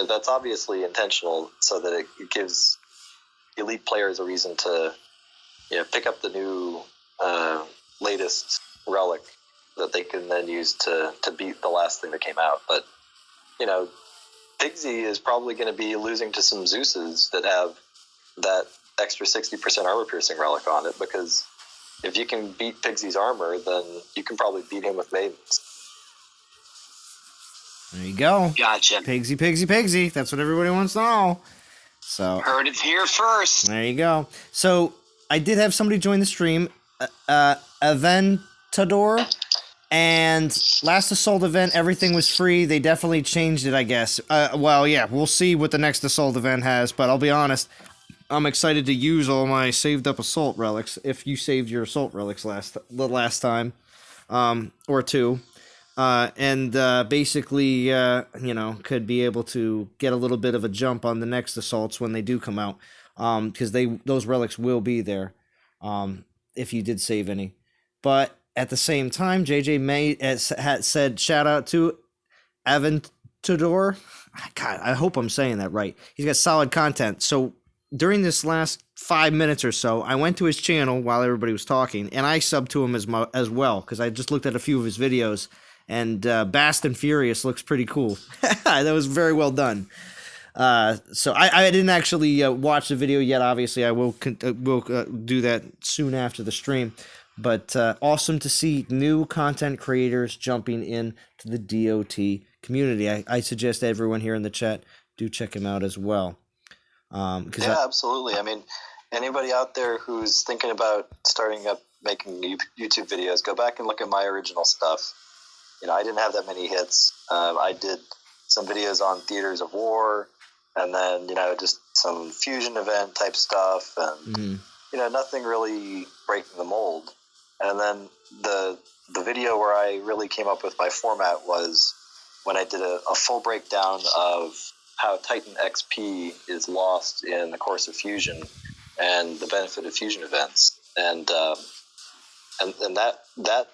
that's obviously intentional so that it gives elite players a reason to pick up the new latest relic that they can then use to beat the last thing that came out. But Pigsy is probably going to be losing to some Zeuses that have that extra 60% armor piercing relic on it, because if you can beat Pigsy's armor, then you can probably beat him with maidens. There you go. Gotcha. Pigsy, Pigsy, Pigsy. That's what everybody wants to know. So heard it here first. There you go. So I did have somebody join the stream, Aventador, And last Assault event, everything was free. They definitely changed it, I guess. Well, yeah, we'll see what the next Assault event has, but I'll be honest, I'm excited to use all my saved up Assault relics, if you saved your Assault relics the last time, or two. And basically, could be able to get a little bit of a jump on the next Assaults when they do come out, because those relics will be there, if you did save any. But at the same time, JJ May had said, shout out to Aventador. God, I hope I'm saying that right. He's got solid content. So during this last 5 minutes or so, I went to his channel while everybody was talking, and I subbed to him as well, because I just looked at a few of his videos, and Bast and Furious looks pretty cool. That was very well done. So I didn't actually watch the video yet. Obviously, I will do that soon after the stream. But awesome to see new content creators jumping in to the DOT community. I suggest everyone here in the chat do check him out as well. Absolutely. I mean, anybody out there who's thinking about starting up making YouTube videos, go back and look at my original stuff. I didn't have that many hits. I did some videos on theaters of war, and then just some fusion event type stuff, and nothing really breaking the mold. And then the video where I really came up with my format was when I did a full breakdown of how Titan XP is lost in the course of fusion and the benefit of fusion events, and that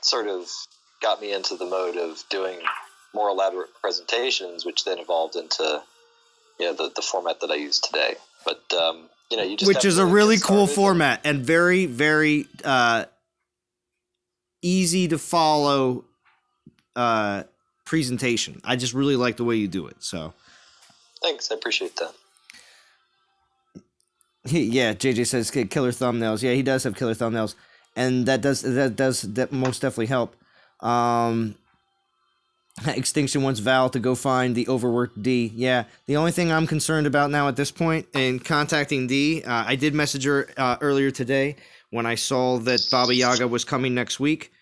sort of got me into the mode of doing more elaborate presentations, which then evolved into the format that I use today. But you just which is a really cool format and very, very easy to follow presentation. I just really like the way you do it. So thanks, I appreciate that. Yeah, JJ says killer thumbnails. Yeah, he does have killer thumbnails, and that most definitely help. Extinction wants Val to go find the overworked D. Yeah, the only thing I'm concerned about now at this point in contacting D, I did message her earlier today when I saw that Baba Yaga was coming next week,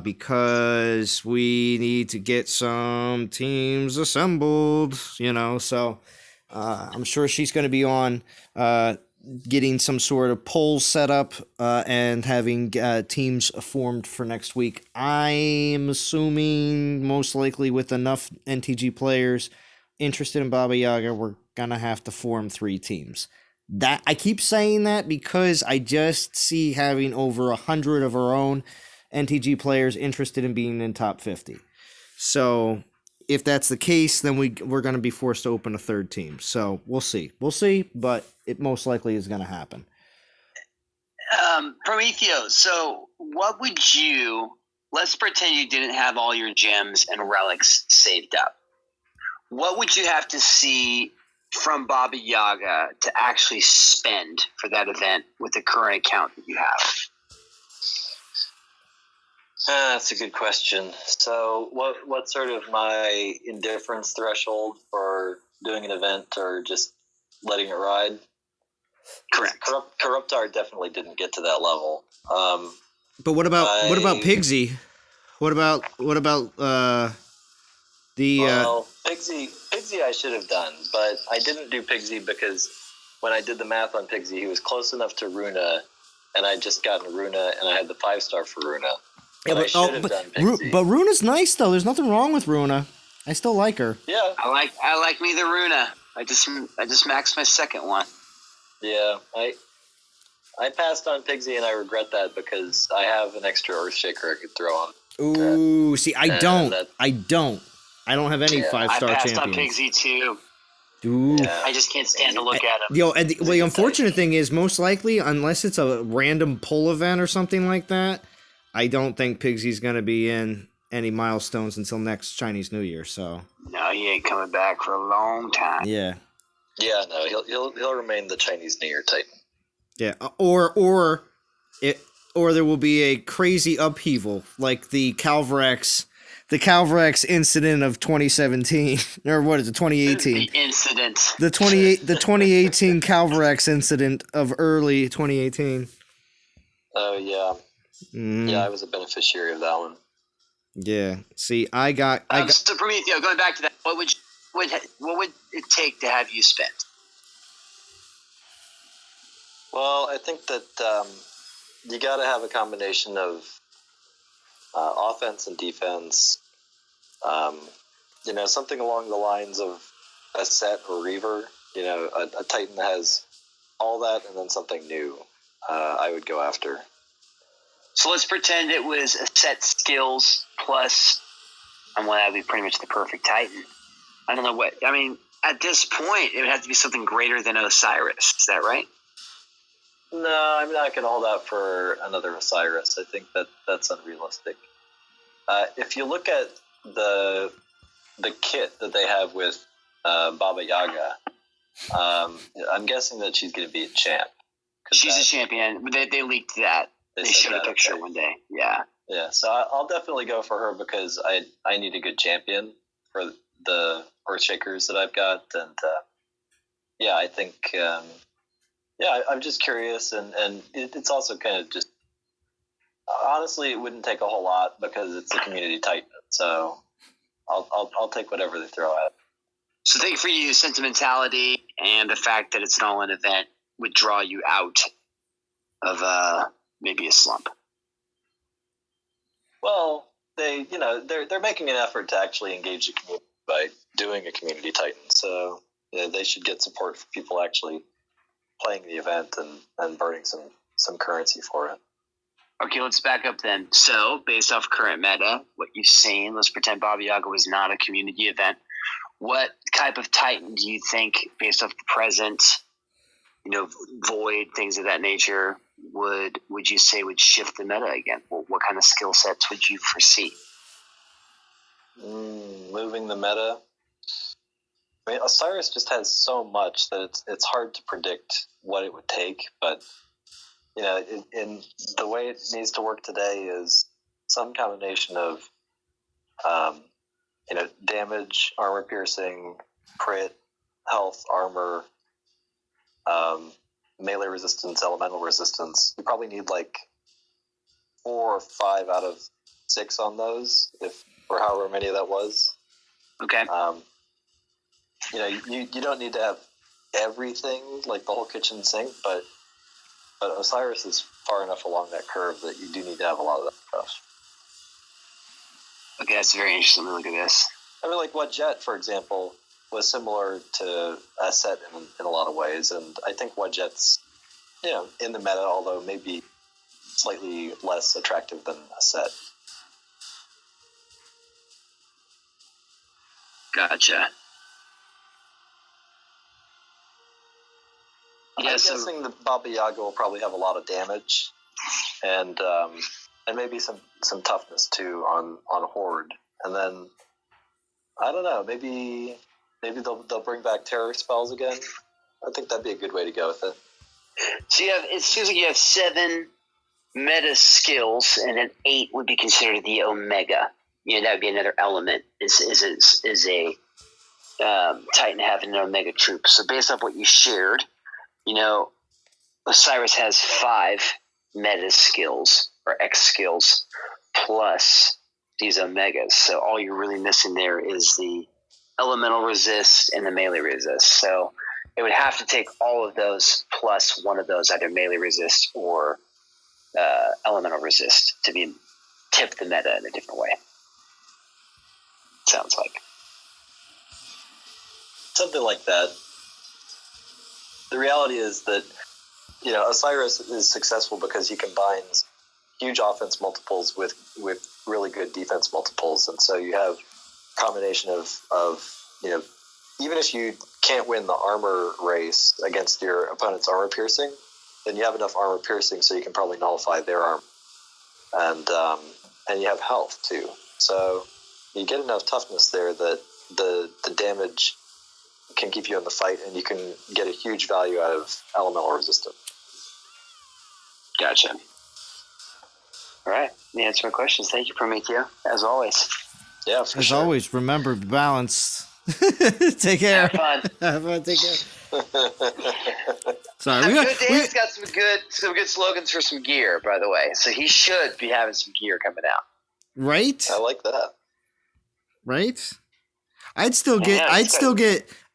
because we need to get some teams assembled, so I'm sure she's going to be on getting some sort of polls set up and having teams formed for next week. I'm assuming most likely with enough NTG players interested in Baba Yaga, we're going to have to form 3 teams. That I keep saying that because I just see having over 100 of our own NTG players interested in being in top 50. So if that's the case, then we're going to be forced to open a 3rd team. So we'll see, but it most likely is going to happen. Prometheo, so what would let's pretend you didn't have all your gems and relics saved up. What would you have to see from Baba Yaga to actually spend for that event with the current account that you have? That's a good question. So what's sort of my indifference threshold for doing an event or just letting it ride? Correct. Corruptar definitely didn't get to that level. But what about Pigsy? What about Pigsy I should have done, but I didn't do Pigsy because when I did the math on Pigsy, he was close enough to Runa, and I'd just gotten Runa, and I had the 5-star for Runa. Yeah, but Runa's nice though. There's nothing wrong with Runa. I still like her. Yeah, I like me the Runa. I just maxed my 2nd one. Yeah, I passed on Pigsy, and I regret that because I have an extra Earthshaker I could throw on. Ooh, see, I don't have any 5-star champions. I passed on Pigsy too. Ooh. Yeah. I just can't stand to look at him. And the unfortunate thing is, most likely, unless it's a random pull event or something like that, I don't think Pigsy's going to be in any milestones until next Chinese New Year. So no, he ain't coming back for a long time. Yeah. Yeah, no, he'll remain the Chinese New Year Titan. Yeah, or there will be a crazy upheaval like the Calvrex incident of 2017, or what is it, 2018? The incident. The 2018 Calvrex incident of early 2018. Oh yeah. Yeah, I was a beneficiary of that one. Yeah. See, I got So Prometeo, going back to that, what would it take to have you spend? Well, I think that you got to have a combination of offense and defense. Something along the lines of a set or Reaver. A Titan that has all that and then something new. I would go after. So let's pretend it was a set skills plus, and well, that would be pretty much the perfect Titan. I don't know what. I mean, at this point, it would have to be something greater than Osiris. Is that right? No, I'm not going to hold out for another Osiris. I think that's unrealistic. If you look at the kit that they have with Baba Yaga, I'm guessing that she's going to be a champ. She's a champion. They leaked that. They showed a picture one day. Yeah. Yeah, so I'll definitely go for her because I need a good champion for the Earthshakers that I've got. And I think, I'm just curious. And it's also kind of just, honestly, it wouldn't take a whole lot because it's a community Titan. So I'll take whatever they throw at. So I think for you, sentimentality and the fact that it's an all-in event would draw you out of maybe a slump. Well, they're making an effort to actually engage the community by doing a community Titan. So they should get support for people actually playing the event and burning some currency for it. Okay, let's back up then. So, based off current meta, what you've seen, let's pretend Baba Yaga was not a community event. What type of Titan do you think, based off the present, Void, things of that nature, would you say would shift the meta again? What kind of skill sets would you foresee? Moving the meta. I mean, Osiris just has so much that it's hard to predict what it would take, but in the way it needs to work today is some combination of damage, armor piercing, crit, health, armor, melee resistance, elemental resistance. You probably need like 4 or 5 out of 6 on those, or however many that was. Okay. You don't need to have everything, like the whole kitchen sink, but Osiris is far enough along that curve that you do need to have a lot of that stuff. Okay, that's very interesting. Let me look at this. I mean, like What Jet, for example, was similar to a set in a lot of ways, and I think What Jet's, in the meta, although maybe slightly less attractive than a set. Gotcha. I'm guessing the Baba Yaga will probably have a lot of damage, and maybe some toughness too on Horde, and then I don't know, maybe they'll bring back terror spells again. I think that'd be a good way to go with it. So it seems like you have 7 meta skills, and then 8 would be considered the Omega. That would be another element. Is a Titan having an Omega troop? So based off what you shared, Osiris has 5 meta skills or X skills plus these Omegas. So all you're really missing there is the elemental resist and the melee resist. So it would have to take all of those plus one of those, either melee resist or elemental resist, to be tip the meta in a different way. Sounds like something like that. The reality is that Osiris is successful because he combines huge offense multiples with really good defense multiples, and so you have a combination of even if you can't win the armor race against your opponent's armor piercing, then you have enough armor piercing so you can probably nullify their armor, and you have health too. So you get enough toughness there that the damage can keep you in the fight, and you can get a huge value out of elemental resistance. Gotcha. All right. You answered my questions. Thank you, Prometeo, as always. Yeah, for As sure. always, remember to balance. Take care. Have fun. Have fun. Take care. Sorry, Dan's got some good slogans for some gear, by the way. So he should be having some gear coming out. Right? I like that. Right? I'd still get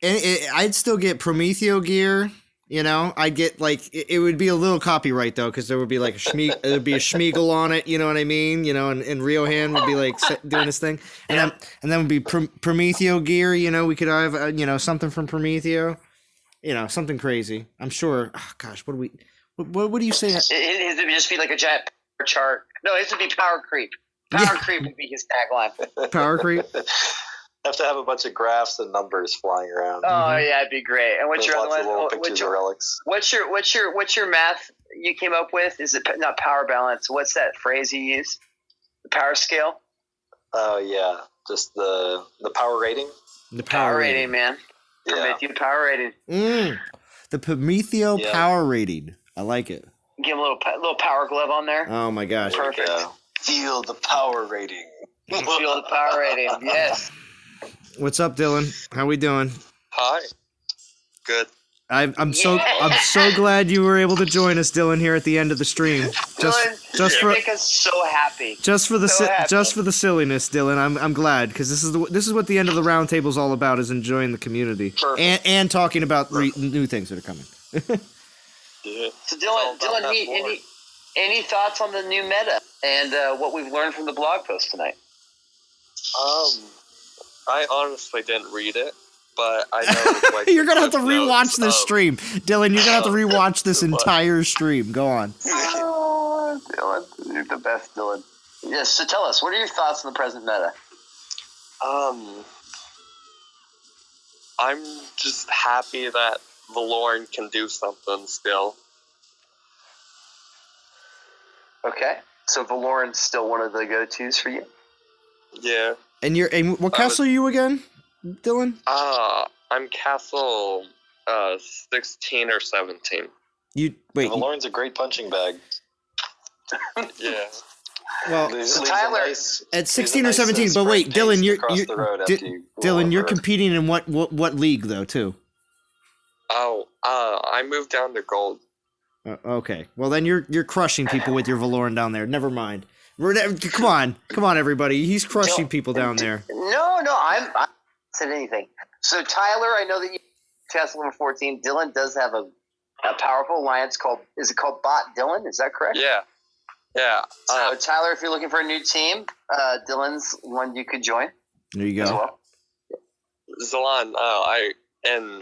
Prometheo gear. You know, I'd get like it would be a little copyright though, because there would be like there'd be a Schmeagle on it. You know what I mean? You know, and Riohan would be like doing his thing, and then would be Prometheo gear. You know, we could have something from Prometheo. You know, something crazy. I'm sure. Oh, gosh, what do you say? It would just be like a giant power chart. No, it would be power creep. Power creep would be his tagline. Power creep. Have to have a bunch of graphs and numbers flying around. Oh yeah, it'd be great. And what's There's your lots other of little one? pictures of relics. What's your math you came up with? Is it not power balance? What's that phrase you use? The power scale? Oh yeah, just the power rating. The Power rating, man. Yeah. Prometheo power rating. The Prometheo power rating. I like it. Give him a little power glove on there. Oh my gosh. Perfect. Feel the power rating. Feel the power rating. Yes. What's up, Dylan? How we doing? Hi. Good. I'm so glad you were able to join us, Dylan, here at the end of the stream. Dylan, you make us so happy. Just for the silliness, Dylan. I'm glad, because this is what the end of the roundtable is all about, is enjoying the community and talking about new things that are coming. Yeah. So Dylan, any thoughts on the new meta and what we've learned from the blog post tonight? I honestly didn't read it, but I know like you're gonna have to rewatch this stream, Dylan. You're gonna have to rewatch this entire stream. Go on. Oh, Dylan, you're the best, Dylan. Yes. So tell us, what are your thoughts on the present meta? I'm just happy that Valorn can do something still. Okay. So Valorn's still one of the go-tos for you? Yeah. And what castle are you again, Dylan? I'm castle 16 or 17. You wait. Valorn's a great punching bag. Yeah. Well, so Tyler at 16 or 17, but wait, Dylan, you're competing in what league though too? Oh, I moved down to gold. Okay. Well, then you're crushing people with your Valorn down there. Never mind. Come on, everybody. He's crushing people down there. No, I'm not said anything. So Tyler, I know that you castle number 14. Dylan does have a powerful alliance called Bot Dylan? Is that correct? Yeah. Yeah. So Tyler, if you're looking for a new team, Dylan's one you could join. There you as go. well. Zalon, I in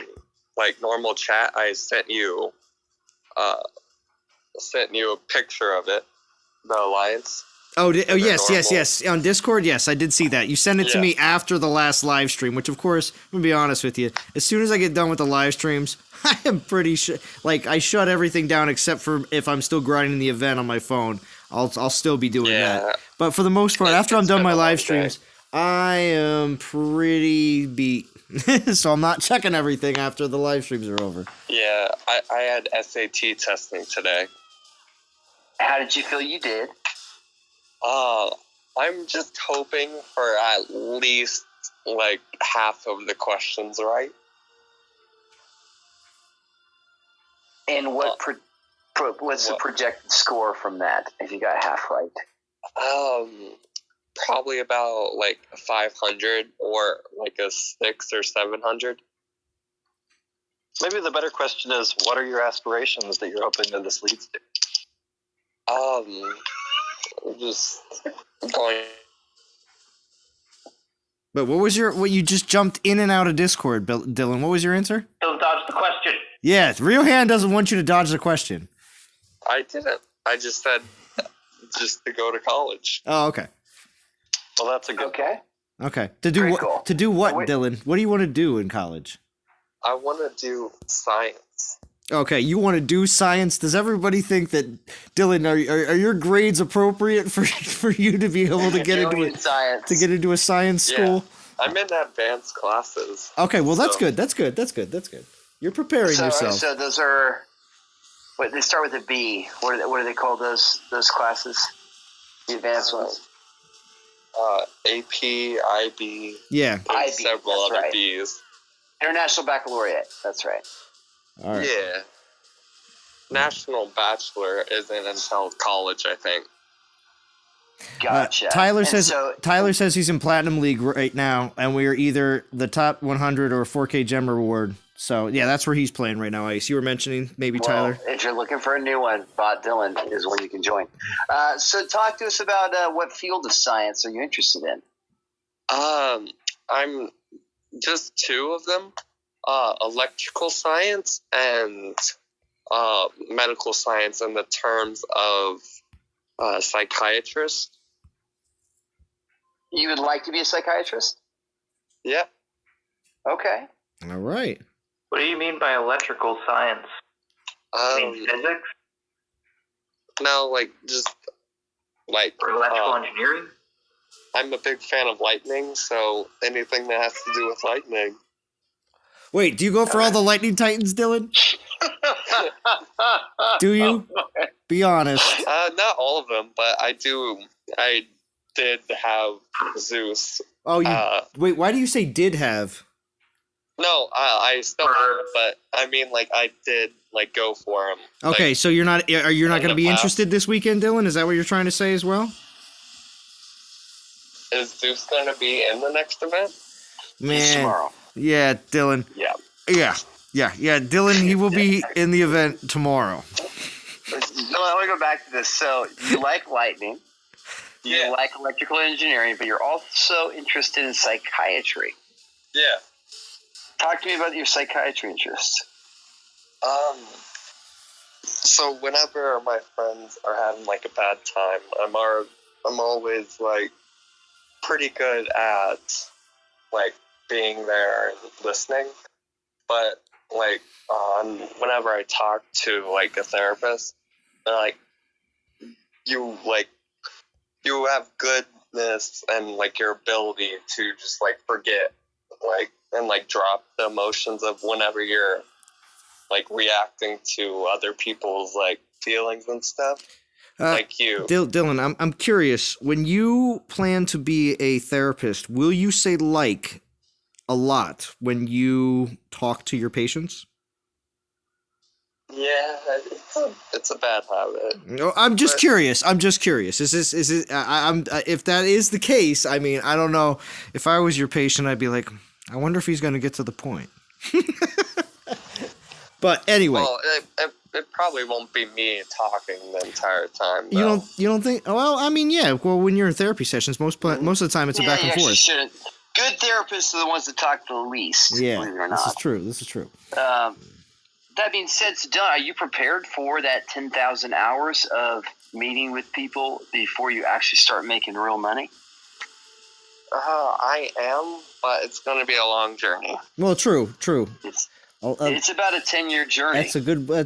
like normal chat, I sent you a picture of it, the alliance. Yes. On Discord, yes, I did see that. You sent it to me after the last live stream, which, of course, I'm going to be honest with you. As soon as I get done with the live streams, I am pretty sure, like, I shut everything down except for if I'm still grinding the event on my phone. I'll still be doing that. But for the most part, after I'm done my live streams, I am pretty beat. So I'm not checking everything after the live streams are over. Yeah, I had SAT testing today. How did you feel you did? I'm just hoping for at least like half of the questions right. And what's the projected score from that if you got half right? Probably about like 500 or like a 600 or 700. Maybe the better question is, what are your aspirations that you're hoping that this leads to? Just going. But what you just jumped in and out of Discord, Dylan? What was your answer? Don't dodge the question. Yeah, Real Hand doesn't want you to dodge the question. I didn't. I just said just to go to college. Oh, okay. Well, that's a good. Okay. To do what? Cool. To do what, Dylan? What do you want to do in college? I want to do science. Okay, you want to do science? Does everybody think that, Dylan, are your grades appropriate for you to be able to get into a science school? I'm in advanced classes. Okay, well that's good. That's good. You're preparing yourself. So those are they start with a B. What do they call those classes? The advanced ones. AP, IB. Yeah. IB, several other right. Bs. International Baccalaureate. That's right. All right. Yeah. National Bachelor isn't until college, I think. Gotcha. Tyler And says so- Tyler says he's in Platinum League right now, and we are either the top 100 or 4K Gem reward. So yeah, that's where he's playing right now. Ice, you were mentioning maybe Well, Tyler. if you're looking for a new one, Bot Dylan is where you can join. So talk to us about what field of science are you interested in? I'm just two of them. Electrical science and medical science in the terms of psychiatrist. You would like to be a psychiatrist? Yeah. Okay. All right. What do you mean by electrical science? You mean physics No, like just like or electrical engineering? I'm a big fan of lightning, so anything that has to do with lightning. Wait, do you go for all the Lightning Titans, Dylan? Do you? Be honest. Not all of them, but I do. I did have Zeus. Oh, you wait. Why do you say did have? No, I still have him, but I mean, like, I did, like, go for him. Okay, Like, so you're not going to be past. interested this weekend, Dylan? Is that what you're trying to say as well? is Zeus going to be in the next event? Man, Tomorrow. yeah, Dylan. Yeah. Yeah. Dylan, he will be in the event tomorrow. Let me go back to this. So you like lightning, you like electrical engineering, but you're also interested in psychiatry. Yeah. Talk to me about your psychiatry interests. So whenever my friends are having, like, a bad time, I'm always, like, pretty good at, like, being there and listening. But, like, whenever I talk to, like, a therapist, they're like, you have goodness and, like, your ability to just, like, forget, like, and, like, drop the emotions of whenever you're, like, reacting to other people's, like, feelings and stuff. Like you. Dylan, I'm curious. When you plan to be a therapist, will you say "like" a lot when you talk to your patients? Yeah, it's a bad habit. No, I'm just curious. Is it? If that is the case, I mean, I don't know. If I was your patient, I'd be like, I wonder if he's going to get to the point. But anyway, Well, it probably won't be me talking the entire time. Though. you don't think? Well, I mean, yeah. Well, when you're in therapy sessions, most of the time it's a back and forth. Shouldn't. Good therapists are the ones that talk the least. Yeah, believe it or this not. is true. That being said, so Dylan, are you prepared for that 10,000 hours of meeting with people before you actually start making real money? I am, but it's going to be a long journey. Well, true. It's about a 10-year journey. That's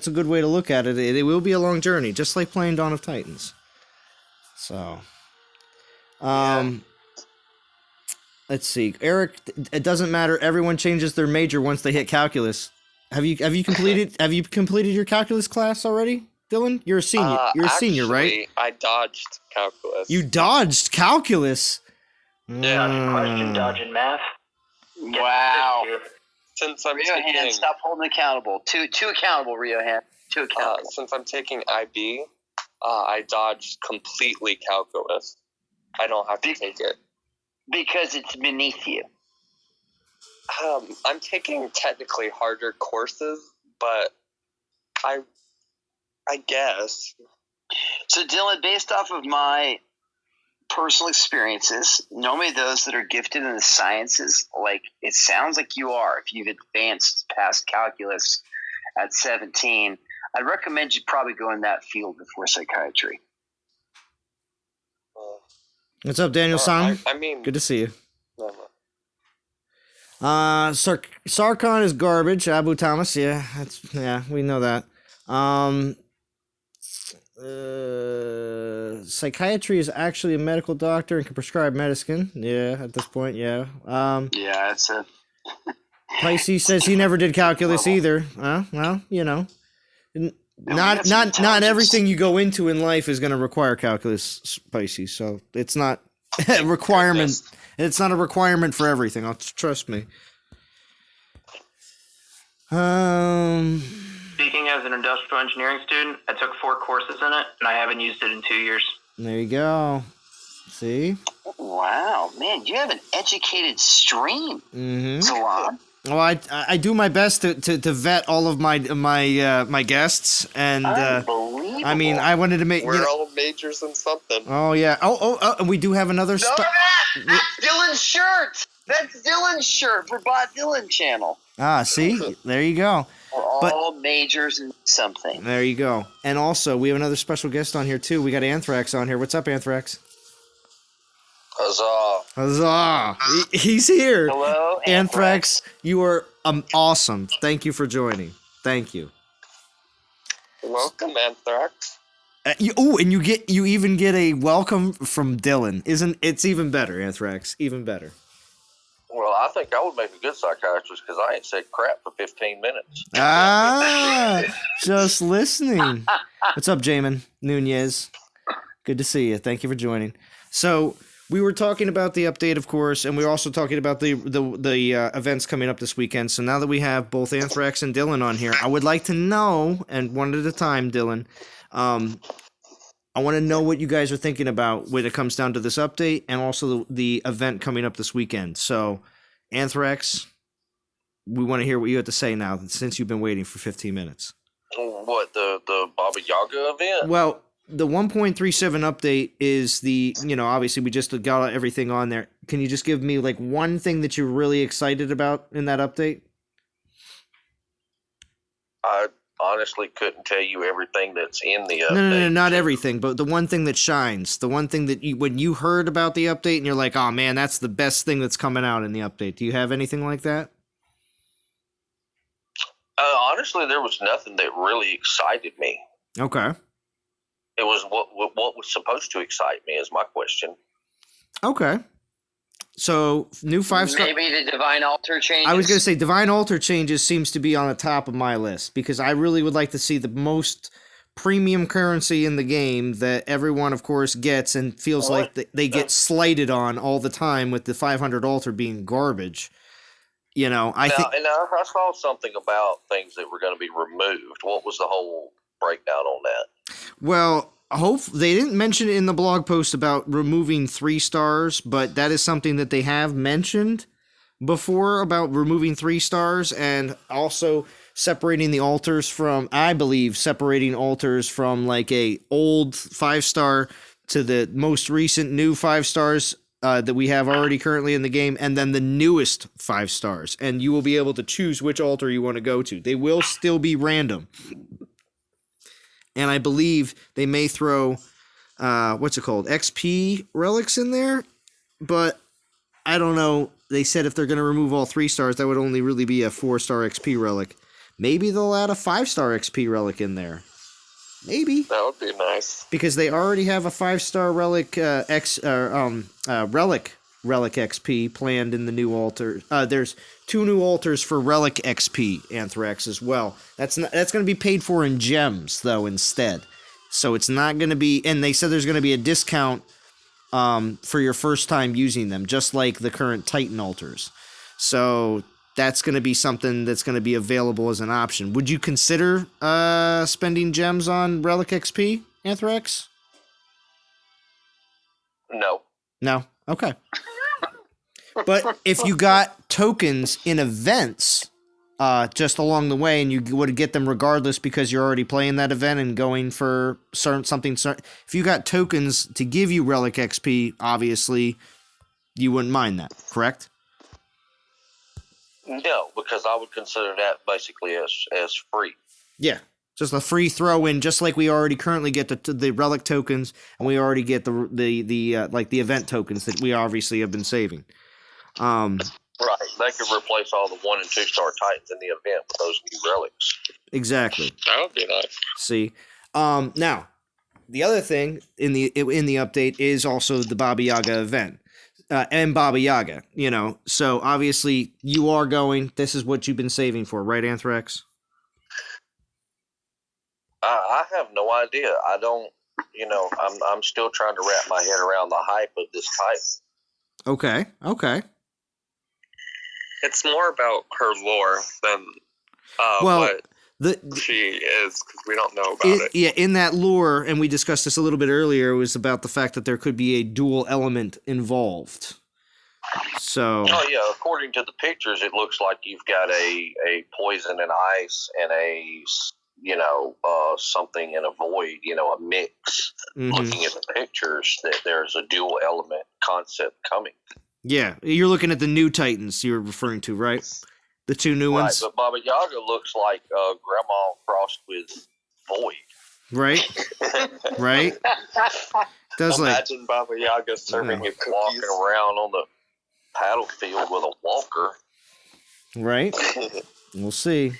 a good way to look at it. It will be a long journey, just like playing Dawn of Titans. So, let's see, Eric. It doesn't matter. Everyone changes their major once they hit calculus. Have you completed your calculus class already, Dylan? You're a senior. You're a senior, right? I dodged calculus. You dodged calculus. Dodging question, dodging math. Wow. Since I'm Rio taking, Hand, stop holding accountable. Too accountable, Rio Hand. Too accountable. since I'm taking IB, I dodged completely calculus. I don't have to take it. Because it's beneath you. I'm taking technically harder courses, but I guess. So, Dylan, based off of my personal experiences, normally those that are gifted in the sciences, like it sounds like you are, if you've advanced past calculus at 17, I'd recommend you probably go in that field before psychiatry. What's up, Daniel San? I mean, Good to see you. no. Sarkon is garbage. Abu Thomas, yeah, we know that. Psychiatry is actually a medical doctor and can prescribe medicine. Yeah, at this point, yeah. Yeah, it's a... Pisces says he never did calculus either. Well, you know, not everything you go into in life is going to require calculus, Pisces. So it's not a requirement. It's not a requirement for everything. Trust me. Speaking as an industrial engineering student, I took 4 courses in it, and I haven't used it in 2 years. There you go. See? Wow, man, you have an educated stream, Mm-hmm. Talon. Well, I do my best to vet all of my guests, and Unbelievable. I mean, I wanted to make. We're all majors in something. Oh yeah. Oh, and we do have another. No, that's Dylan's shirt. That's Dylan's shirt for Bot Dylan channel. See, there you go. We're all majors in something. There you go. And also, we have another special guest on here too. We got Anthrax on here. What's up, Anthrax? Huzzah. Huzzah! He's here. Hello, Anthrax. You are awesome. Thank you for joining. Thank you. Welcome, Anthrax. And you even get a welcome from Dylan. It's even better, Anthrax? Even better. Well, I think I would make a good psychiatrist because I ain't said crap for 15 minutes. Just listening. What's up, Jamin Nunez? Good to see you. Thank you for joining. So we were talking about the update, of course, and we were also talking about the events coming up this weekend. So now that we have both Anthrax and Dylan on here, I would like to know, and one at a time, Dylan, I want to know what you guys are thinking about when it comes down to this update and also the event coming up this weekend. So, Anthrax, we want to hear what you have to say now since you've been waiting for 15 minutes. What, the Baba Yaga event? Well, the 1.37 update is obviously we just got everything on there. Can you just give me like one thing that you're really excited about in that update? I honestly couldn't tell you everything that's in the update. No, not everything, but the one thing that shines, the one thing that when you heard about the update and you're like, oh man, that's the best thing that's coming out in the update. Do you have anything like that? Honestly, there was nothing that really excited me. Okay. It was what was supposed to excite me is my question. Okay. So, new 5-star... Maybe the Divine Altar changes? I was going to say Divine Altar changes seems to be on the top of my list because I really would like to see the most premium currency in the game that everyone, of course, gets and feels like they get slighted on all the time with the 500 Altar being garbage. I think... And I saw something about things that were going to be removed. What was the whole breakdown on that? Well... they didn't mention it in the blog post about removing 3 stars, but that is something that they have mentioned before about removing 3 stars and also separating the altars from, I believe, separating altars from like a old 5-star to the most recent new 5 stars that we have already currently in the game, and then the newest 5 stars. And you will be able to choose which altar you want to go to. They will still be random. And I believe they may throw, XP relics in there. But I don't know. They said if they're going to remove all 3 stars, that would only really be a 4-star XP relic. Maybe they'll add a 5-star XP relic in there. Maybe. That would be nice. Because they already have a 5-star relic Relic XP planned in the new altar. There's 2 new altars for Relic XP, Anthrax, as well. That's going to be paid for in gems, though, instead. So it's not going to be... And they said there's going to be a discount for your first time using them, just like the current Titan altars. So that's going to be something that's going to be available as an option. Would you consider spending gems on Relic XP, Anthrax? No. No? Okay. But if you got tokens in events just along the way and you would get them regardless because you're already playing that event and going for something, if you got tokens to give you Relic XP, obviously, you wouldn't mind that, correct? No, because I would consider that basically as free. Yeah. Just a free throw in, just like we already currently get the relic tokens, and we already get the event tokens that we obviously have been saving. Right, they could replace all the 1 and 2-star Titans in the event with those new relics. Exactly. That would be nice. See, now the other thing in the update is also the Baba Yaga event. And Baba Yaga, so obviously you are going. This is what you've been saving for, right, Anthrax? I have no idea. I don't, I'm still trying to wrap my head around the hype of this Titan. Okay. It's more about her lore than well, what she is, because we don't know about it. Yeah, in that lore, and we discussed this a little bit earlier, was about the fact that there could be a dual element involved. So. Oh yeah, according to the pictures, it looks like you've got a poison and ice and a something in a void, a mix. Mm-hmm. Looking at the pictures, that there's a dual element concept coming. Yeah, you're looking at the new Titans you were referring to, right? The two new ones. Right, but Baba Yaga looks like Grandma crossed with Void. Right? Right? Does Imagine Baba Yaga serving you walking cookies. around on the battlefield with a walker. Right? We'll see.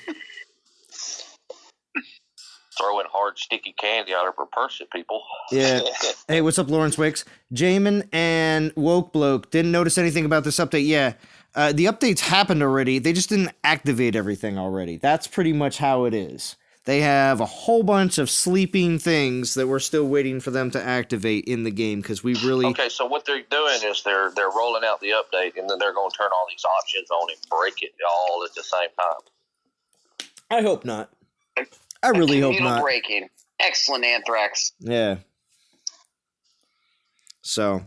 Throwing hard, sticky candy out of her purse at people. Yeah. Hey, what's up, Lawrence Wicks? Jamin and Woke Bloke didn't notice anything about this update. Yeah. The updates happened already. They just didn't activate everything already. That's pretty much how it is. They have a whole bunch of sleeping things that we're still waiting for them to activate in the game because we really... Okay, so what they're doing is they're rolling out the update, and then they're going to turn all these options on and break it all at the same time. I hope not. I really hope not. Breaking. Excellent, Anthrax. Yeah. So,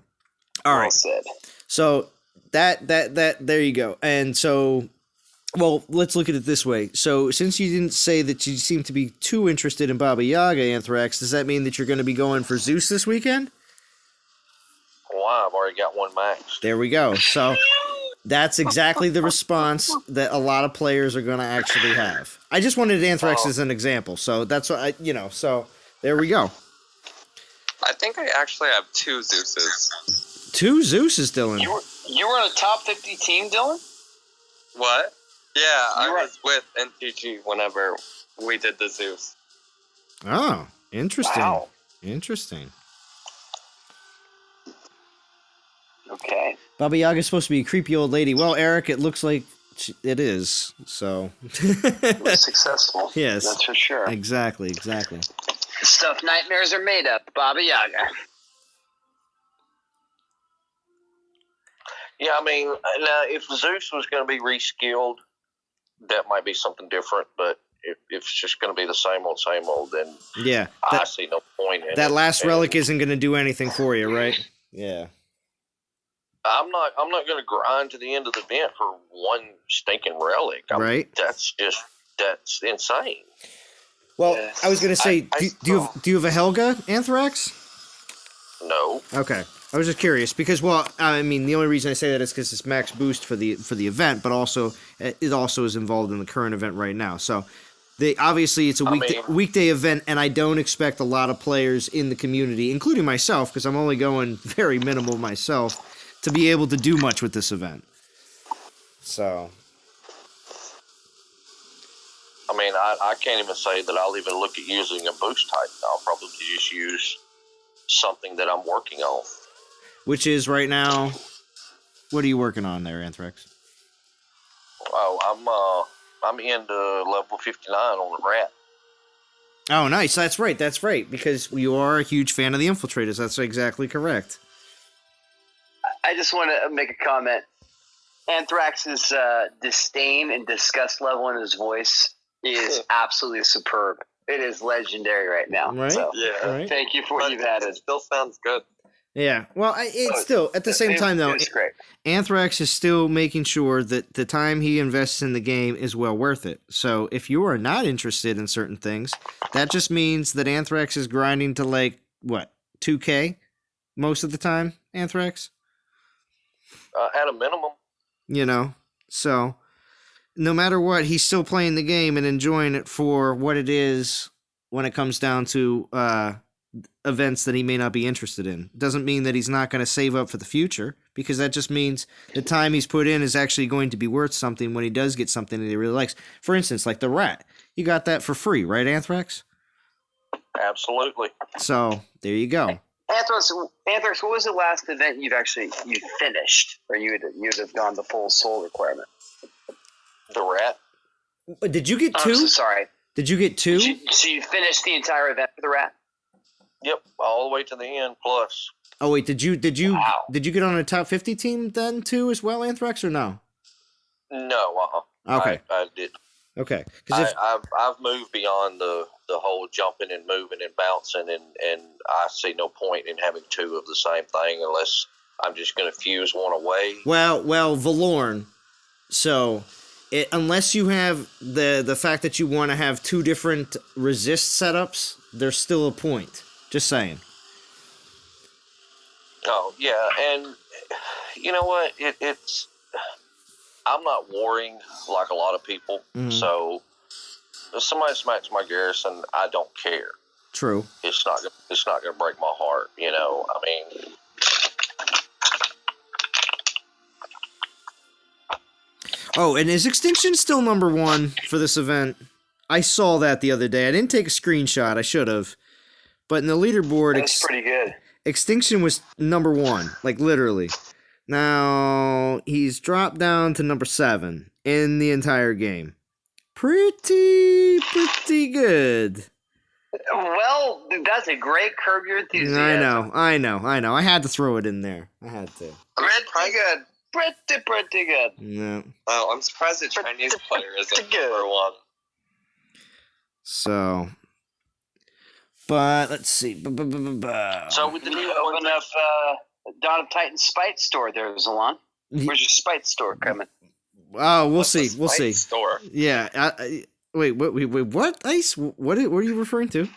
all right. Well said. So that there you go. And so, well, let's look at it this way. So since you didn't say that you seem to be too interested in Baba Yaga, Anthrax, does that mean that you're going to be going for Zeus this weekend? Why? I've already got one max. There we go. So that's exactly the response that a lot of players are going to actually have. I just wanted Anthrax as an example. So that's what so there we go. I think I actually have 2 Zeuses. 2 Zeuses, Dylan. You were on a top 50 team, Dylan? What? Yeah, I was with NTG whenever we did the Zeus. Oh, interesting. Wow. Interesting. Okay. Baba Yaga's supposed to be a creepy old lady. Well, Eric, it looks like it is. So. It was successful. Yes. That's for sure. Exactly. Stuff nightmares are made up. Baba Yaga. Yeah, I mean, now if Zeus was going to be reskilled, that might be something different. But if it's just going to be the same old, then Yeah. I see no point in it. That last relic isn't going to do anything for you, right? Yeah. I'm not going to grind to the end of the event for one stinking relic. Right. That's insane. Well, Yeah. I was going to say, do you have a Helga, Anthrax? No. Okay. I was just curious because, well, I mean, the only reason I say that is because it's max boost for the event, but also it also is involved in the current event right now. So, obviously it's a weekday event, and I don't expect a lot of players in the community, including myself, because I'm only going very minimal myself, to be able to do much with this event. So, I mean, I can't even say that I'll even look at using a boost Titan. I'll probably just use something that I'm working on. which is right now, what are you working on there, Anthrax? Oh, I'm into level 59 on the rat. Oh, nice. That's right. Because you are a huge fan of the Infiltrators. That's exactly correct. I just want to make a comment. Anthrax's disdain and disgust level in his voice is absolutely superb. It is legendary right now. Right? So, Yeah. Right. thank you for what But you've added. it still sounds good. Yeah. Well, it's still, at the same time, though, It's great. Anthrax is still making sure that the time he invests in the game is well worth it. So if you are not interested in certain things, that just means that Anthrax is grinding to, like, what, 2K most of the time, Anthrax? At a minimum. You know? So no matter what, he's still playing the game and enjoying it for what it is when it comes down to events that he may not be interested in. Doesn't mean that he's not going to save up for the future, because that just means the time he's put in is actually going to be worth something when he does get something that he really likes. For instance, like the rat. You got that for free, right, Anthrax? Absolutely. So there you go. Anthrax, what was the last event you finished, or you'd have gone the full soul requirement? The rat. Did you get I'm two? so sorry. Did you get two? So you finished the entire event for the rat? Yep, all the way to the end plus. Oh wait, did you Wow. did you get on a top 50 team then too as well, Anthrax, or no? No, Okay. I did. Okay. Because I've moved beyond the whole jumping and moving and bouncing, and I see no point in having two of the same thing unless I'm just going to fuse one away. well, Valorn. So, unless you have the fact that you want to have two different resist setups, there's still a point. Just saying. Oh, yeah, and you know what? It's I'm not warring like a lot of people, so if somebody smacks my garrison, I don't care. True. It's not going to break my heart, you know. I mean, oh, and is Extinction still number 1 for this event? I saw that the other day. I didn't take a screenshot. I should have. But in the leaderboard, That's pretty good. Extinction was number 1, like literally. Now he's dropped down to number 7 in the entire game. Pretty good. Well, that's a great Curb Your Enthusiasm. I know. I had to throw it in there. I had to. Pretty good. Pretty good. No. Oh, I'm surprised the Chinese player isn't number 1. So, but let's see. so with the new Open up Dawn of Titan Spite store there, Zalon. Where's your Spite store coming? Oh, we'll see. We'll see. Store. Yeah. Wait. What? Ice? What are you referring to?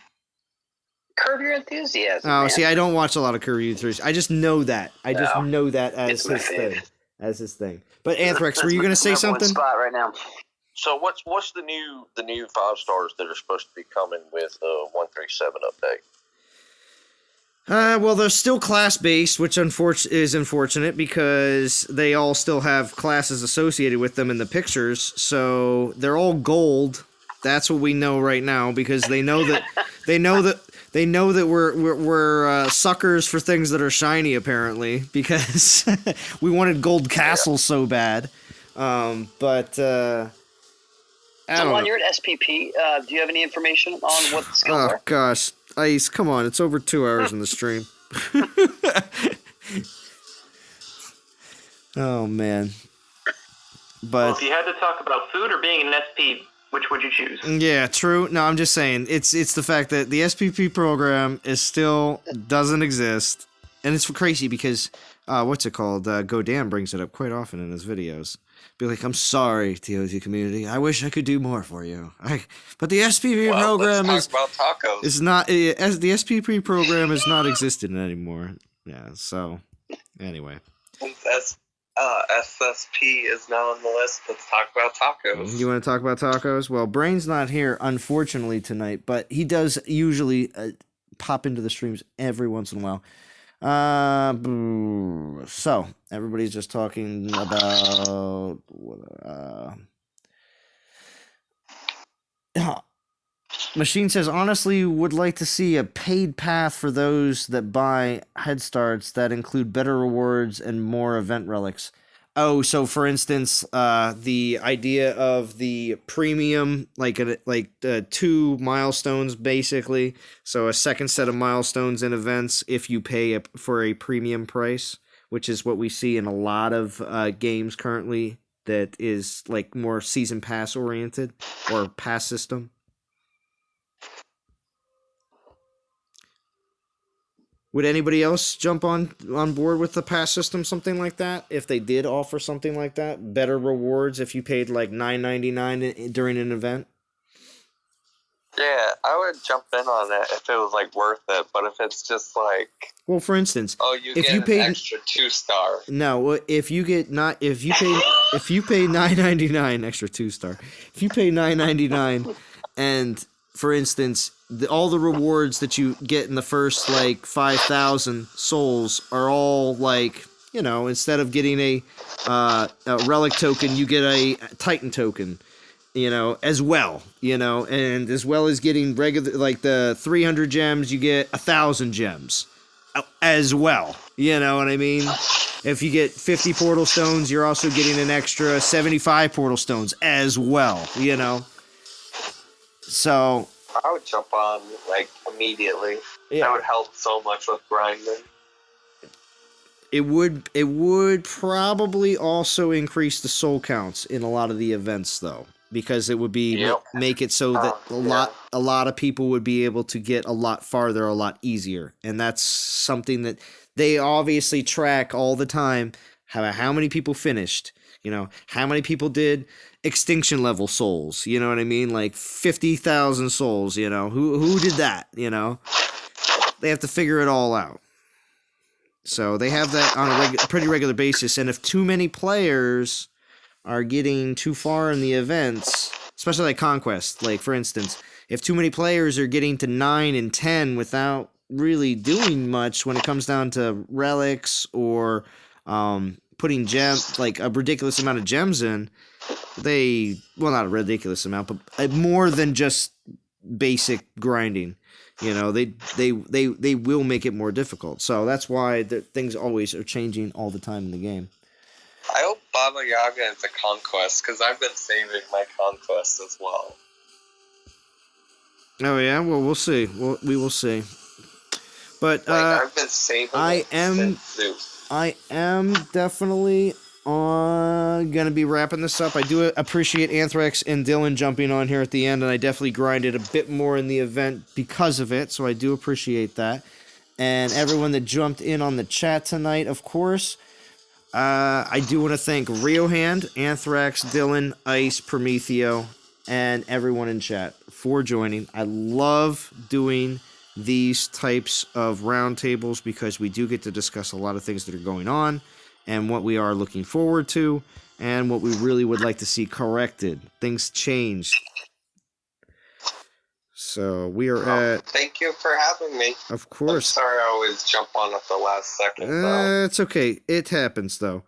Curb Your Enthusiasm. Oh, man. see, I don't watch a lot of Curb Your Enthusiasm. I just know that. I just know that as It's my his thing. fave. As his thing. But Anthrax, were you going to say Number one something? spot right now. So what's the new 5-stars that are supposed to be coming with the 137 update? Well, they're still class-based, which is unfortunate because they all still have classes associated with them in the pictures. So they're all gold. That's what we know right now because they know that we're suckers for things that are shiny. Apparently, because we wanted gold castles so bad. But I don't know. You're at SPP. Do you have any information on what the skills Oh are? gosh, Ice, come on! It's over 2 hours in the stream. Oh man. Well, But if you had to talk about food or being an SP, which would you choose? yeah, true. No, I'm just saying it's the fact that the SPP program is still doesn't exist, and it's crazy because what's it called? Godan brings it up quite often in his videos. Be like, I'm sorry, TOT community. I wish I could do more for you. But the SPP program let's talk about tacos. is not as the SPP program is not existent anymore. Yeah. So anyway, Since SSP is now on the list, let's talk about tacos. you want to talk about tacos? Well, Brain's not here, unfortunately, tonight, but he does usually pop into the streams every once in a while. So everybody's just talking about Machine says, honestly, would like to see a paid path for those that buy head starts that include better rewards and more event relics. Oh, so for instance, the idea of the premium, like 2 milestones basically. So a second set of milestones in events if you pay for a premium price, which is what we see in a lot of games currently. That is like more season pass oriented or pass system. Would anybody else jump on board with the pass system, something like that? If they did offer something like that, better rewards if you paid like $9.99 during an event. Yeah, I would jump in on it if it was like worth it. But if it's just like, well, for instance, if if get you paid an extra 2-star. No, if you pay $9.99 extra 2-star, if you pay $9.99, and for instance, all the rewards that you get in the first like 5,000 souls are all like, you know, instead of getting a relic token, you get a Titan token. You know, as well, you know, and as well as getting regular, like the 300 gems, you get 1,000 gems as well. You know what I mean? If you get 50 portal stones, you're also getting an extra 75 portal stones as well, you know? So I would jump on like immediately. yeah. That would help so much with grinding. It would probably also increase the soul counts in a lot of the events, though. because it would be Yep. make it so that Yeah. a lot of people would be able to get a lot farther a lot easier, and that's something that they obviously track all the time. How many people finished, how many people did extinction level souls, you know what I mean, like 50,000 souls, who did that, they have to figure it all out. So they have that on a pretty regular basis, and if too many players are getting too far in the events, especially like Conquest, like for instance, if too many players are getting to 9 and 10 without really doing much when it comes down to relics or putting gems, like a ridiculous amount of gems in, not a ridiculous amount, but more than just basic grinding. They will make it more difficult. So that's why things always are changing all the time in the game. I hope Baba Yaga is a conquest, because I've been saving my conquest as well. Oh yeah, well we'll see. We will see. But I've been saving since Zeus. I am definitely gonna be wrapping this up. I do appreciate Anthrax and Dylan jumping on here at the end, and I definitely grinded a bit more in the event because of it, so I do appreciate that. And everyone that jumped in on the chat tonight, of course. I do want to thank Riohand, Anthrax, Dylan, Ice, Prometheo, and everyone in chat for joining. I love doing these types of roundtables because we do get to discuss a lot of things that are going on and what we are looking forward to and what we really would like to see corrected. Things changed. So we are at... Thank you for having me. Of course. I'm sorry I always jump on at the last second, though. It's okay. It happens, though.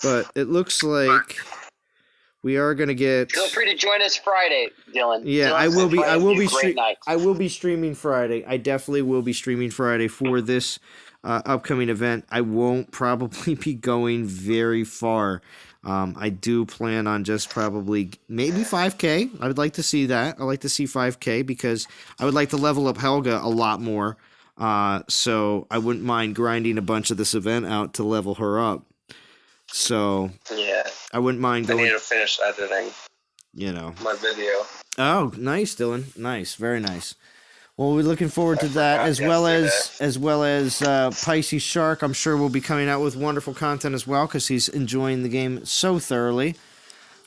But it looks like we are going to get... Feel free to join us Friday, Dylan. Yeah, I will be. I will be streaming Friday. I definitely will be streaming Friday for this upcoming event. I won't probably be going very far. I do plan on just probably maybe 5K. I would like to see that. I'd like to see 5K because I would like to level up Helga a lot more. So I wouldn't mind grinding a bunch of this event out to level her up. So yeah, I wouldn't mind going. I need to finish editing. My video. Oh, nice, Dylan. Nice, very nice. Well, we're looking forward to that, as well as Pisces Shark. I'm sure we'll be coming out with wonderful content as well because he's enjoying the game so thoroughly.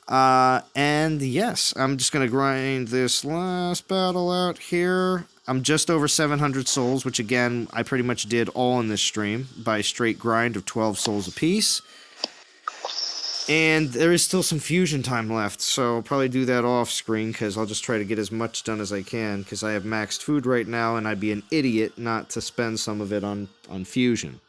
And yes, I'm just gonna grind this last battle out here. I'm just over 700 souls, which again I pretty much did all in this stream by straight grind of 12 souls apiece. And there is still some fusion time left, so I'll probably do that off screen because I'll just try to get as much done as I can because I have maxed food right now and I'd be an idiot not to spend some of it on fusion.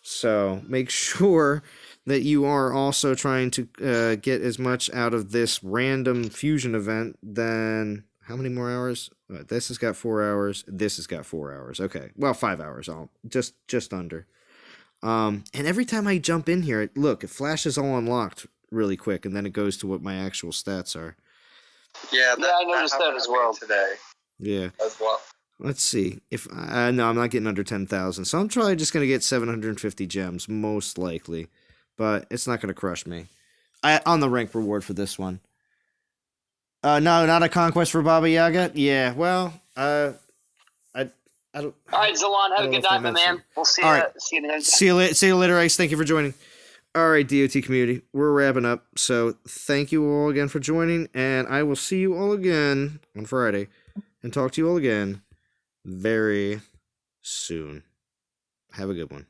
So make sure that you are also trying to get as much out of this random fusion event than... How many more hours? This has got 4 hours. This has got 4 hours. Okay, well, 5 hours. Just under. And every time I jump in here, look, it flashes all unlocked really quick, and then it goes to what my actual stats are. Yeah, I noticed that as well today. Yeah. As well. Let's see. If no, I'm not getting under 10,000, so I'm probably just gonna get 750 gems, most likely. But it's not gonna crush me. On the rank reward for this one. No, not a conquest for Baba Yaga. Yeah, well, I don't. All right, Zalon, have a good night, my man. We'll see you. Right. See you next time. See you later, Ice. Thank you for joining. All right, DOT community, we're wrapping up. So thank you all again for joining, and I will see you all again on Friday, and talk to you all again very soon. Have a good one.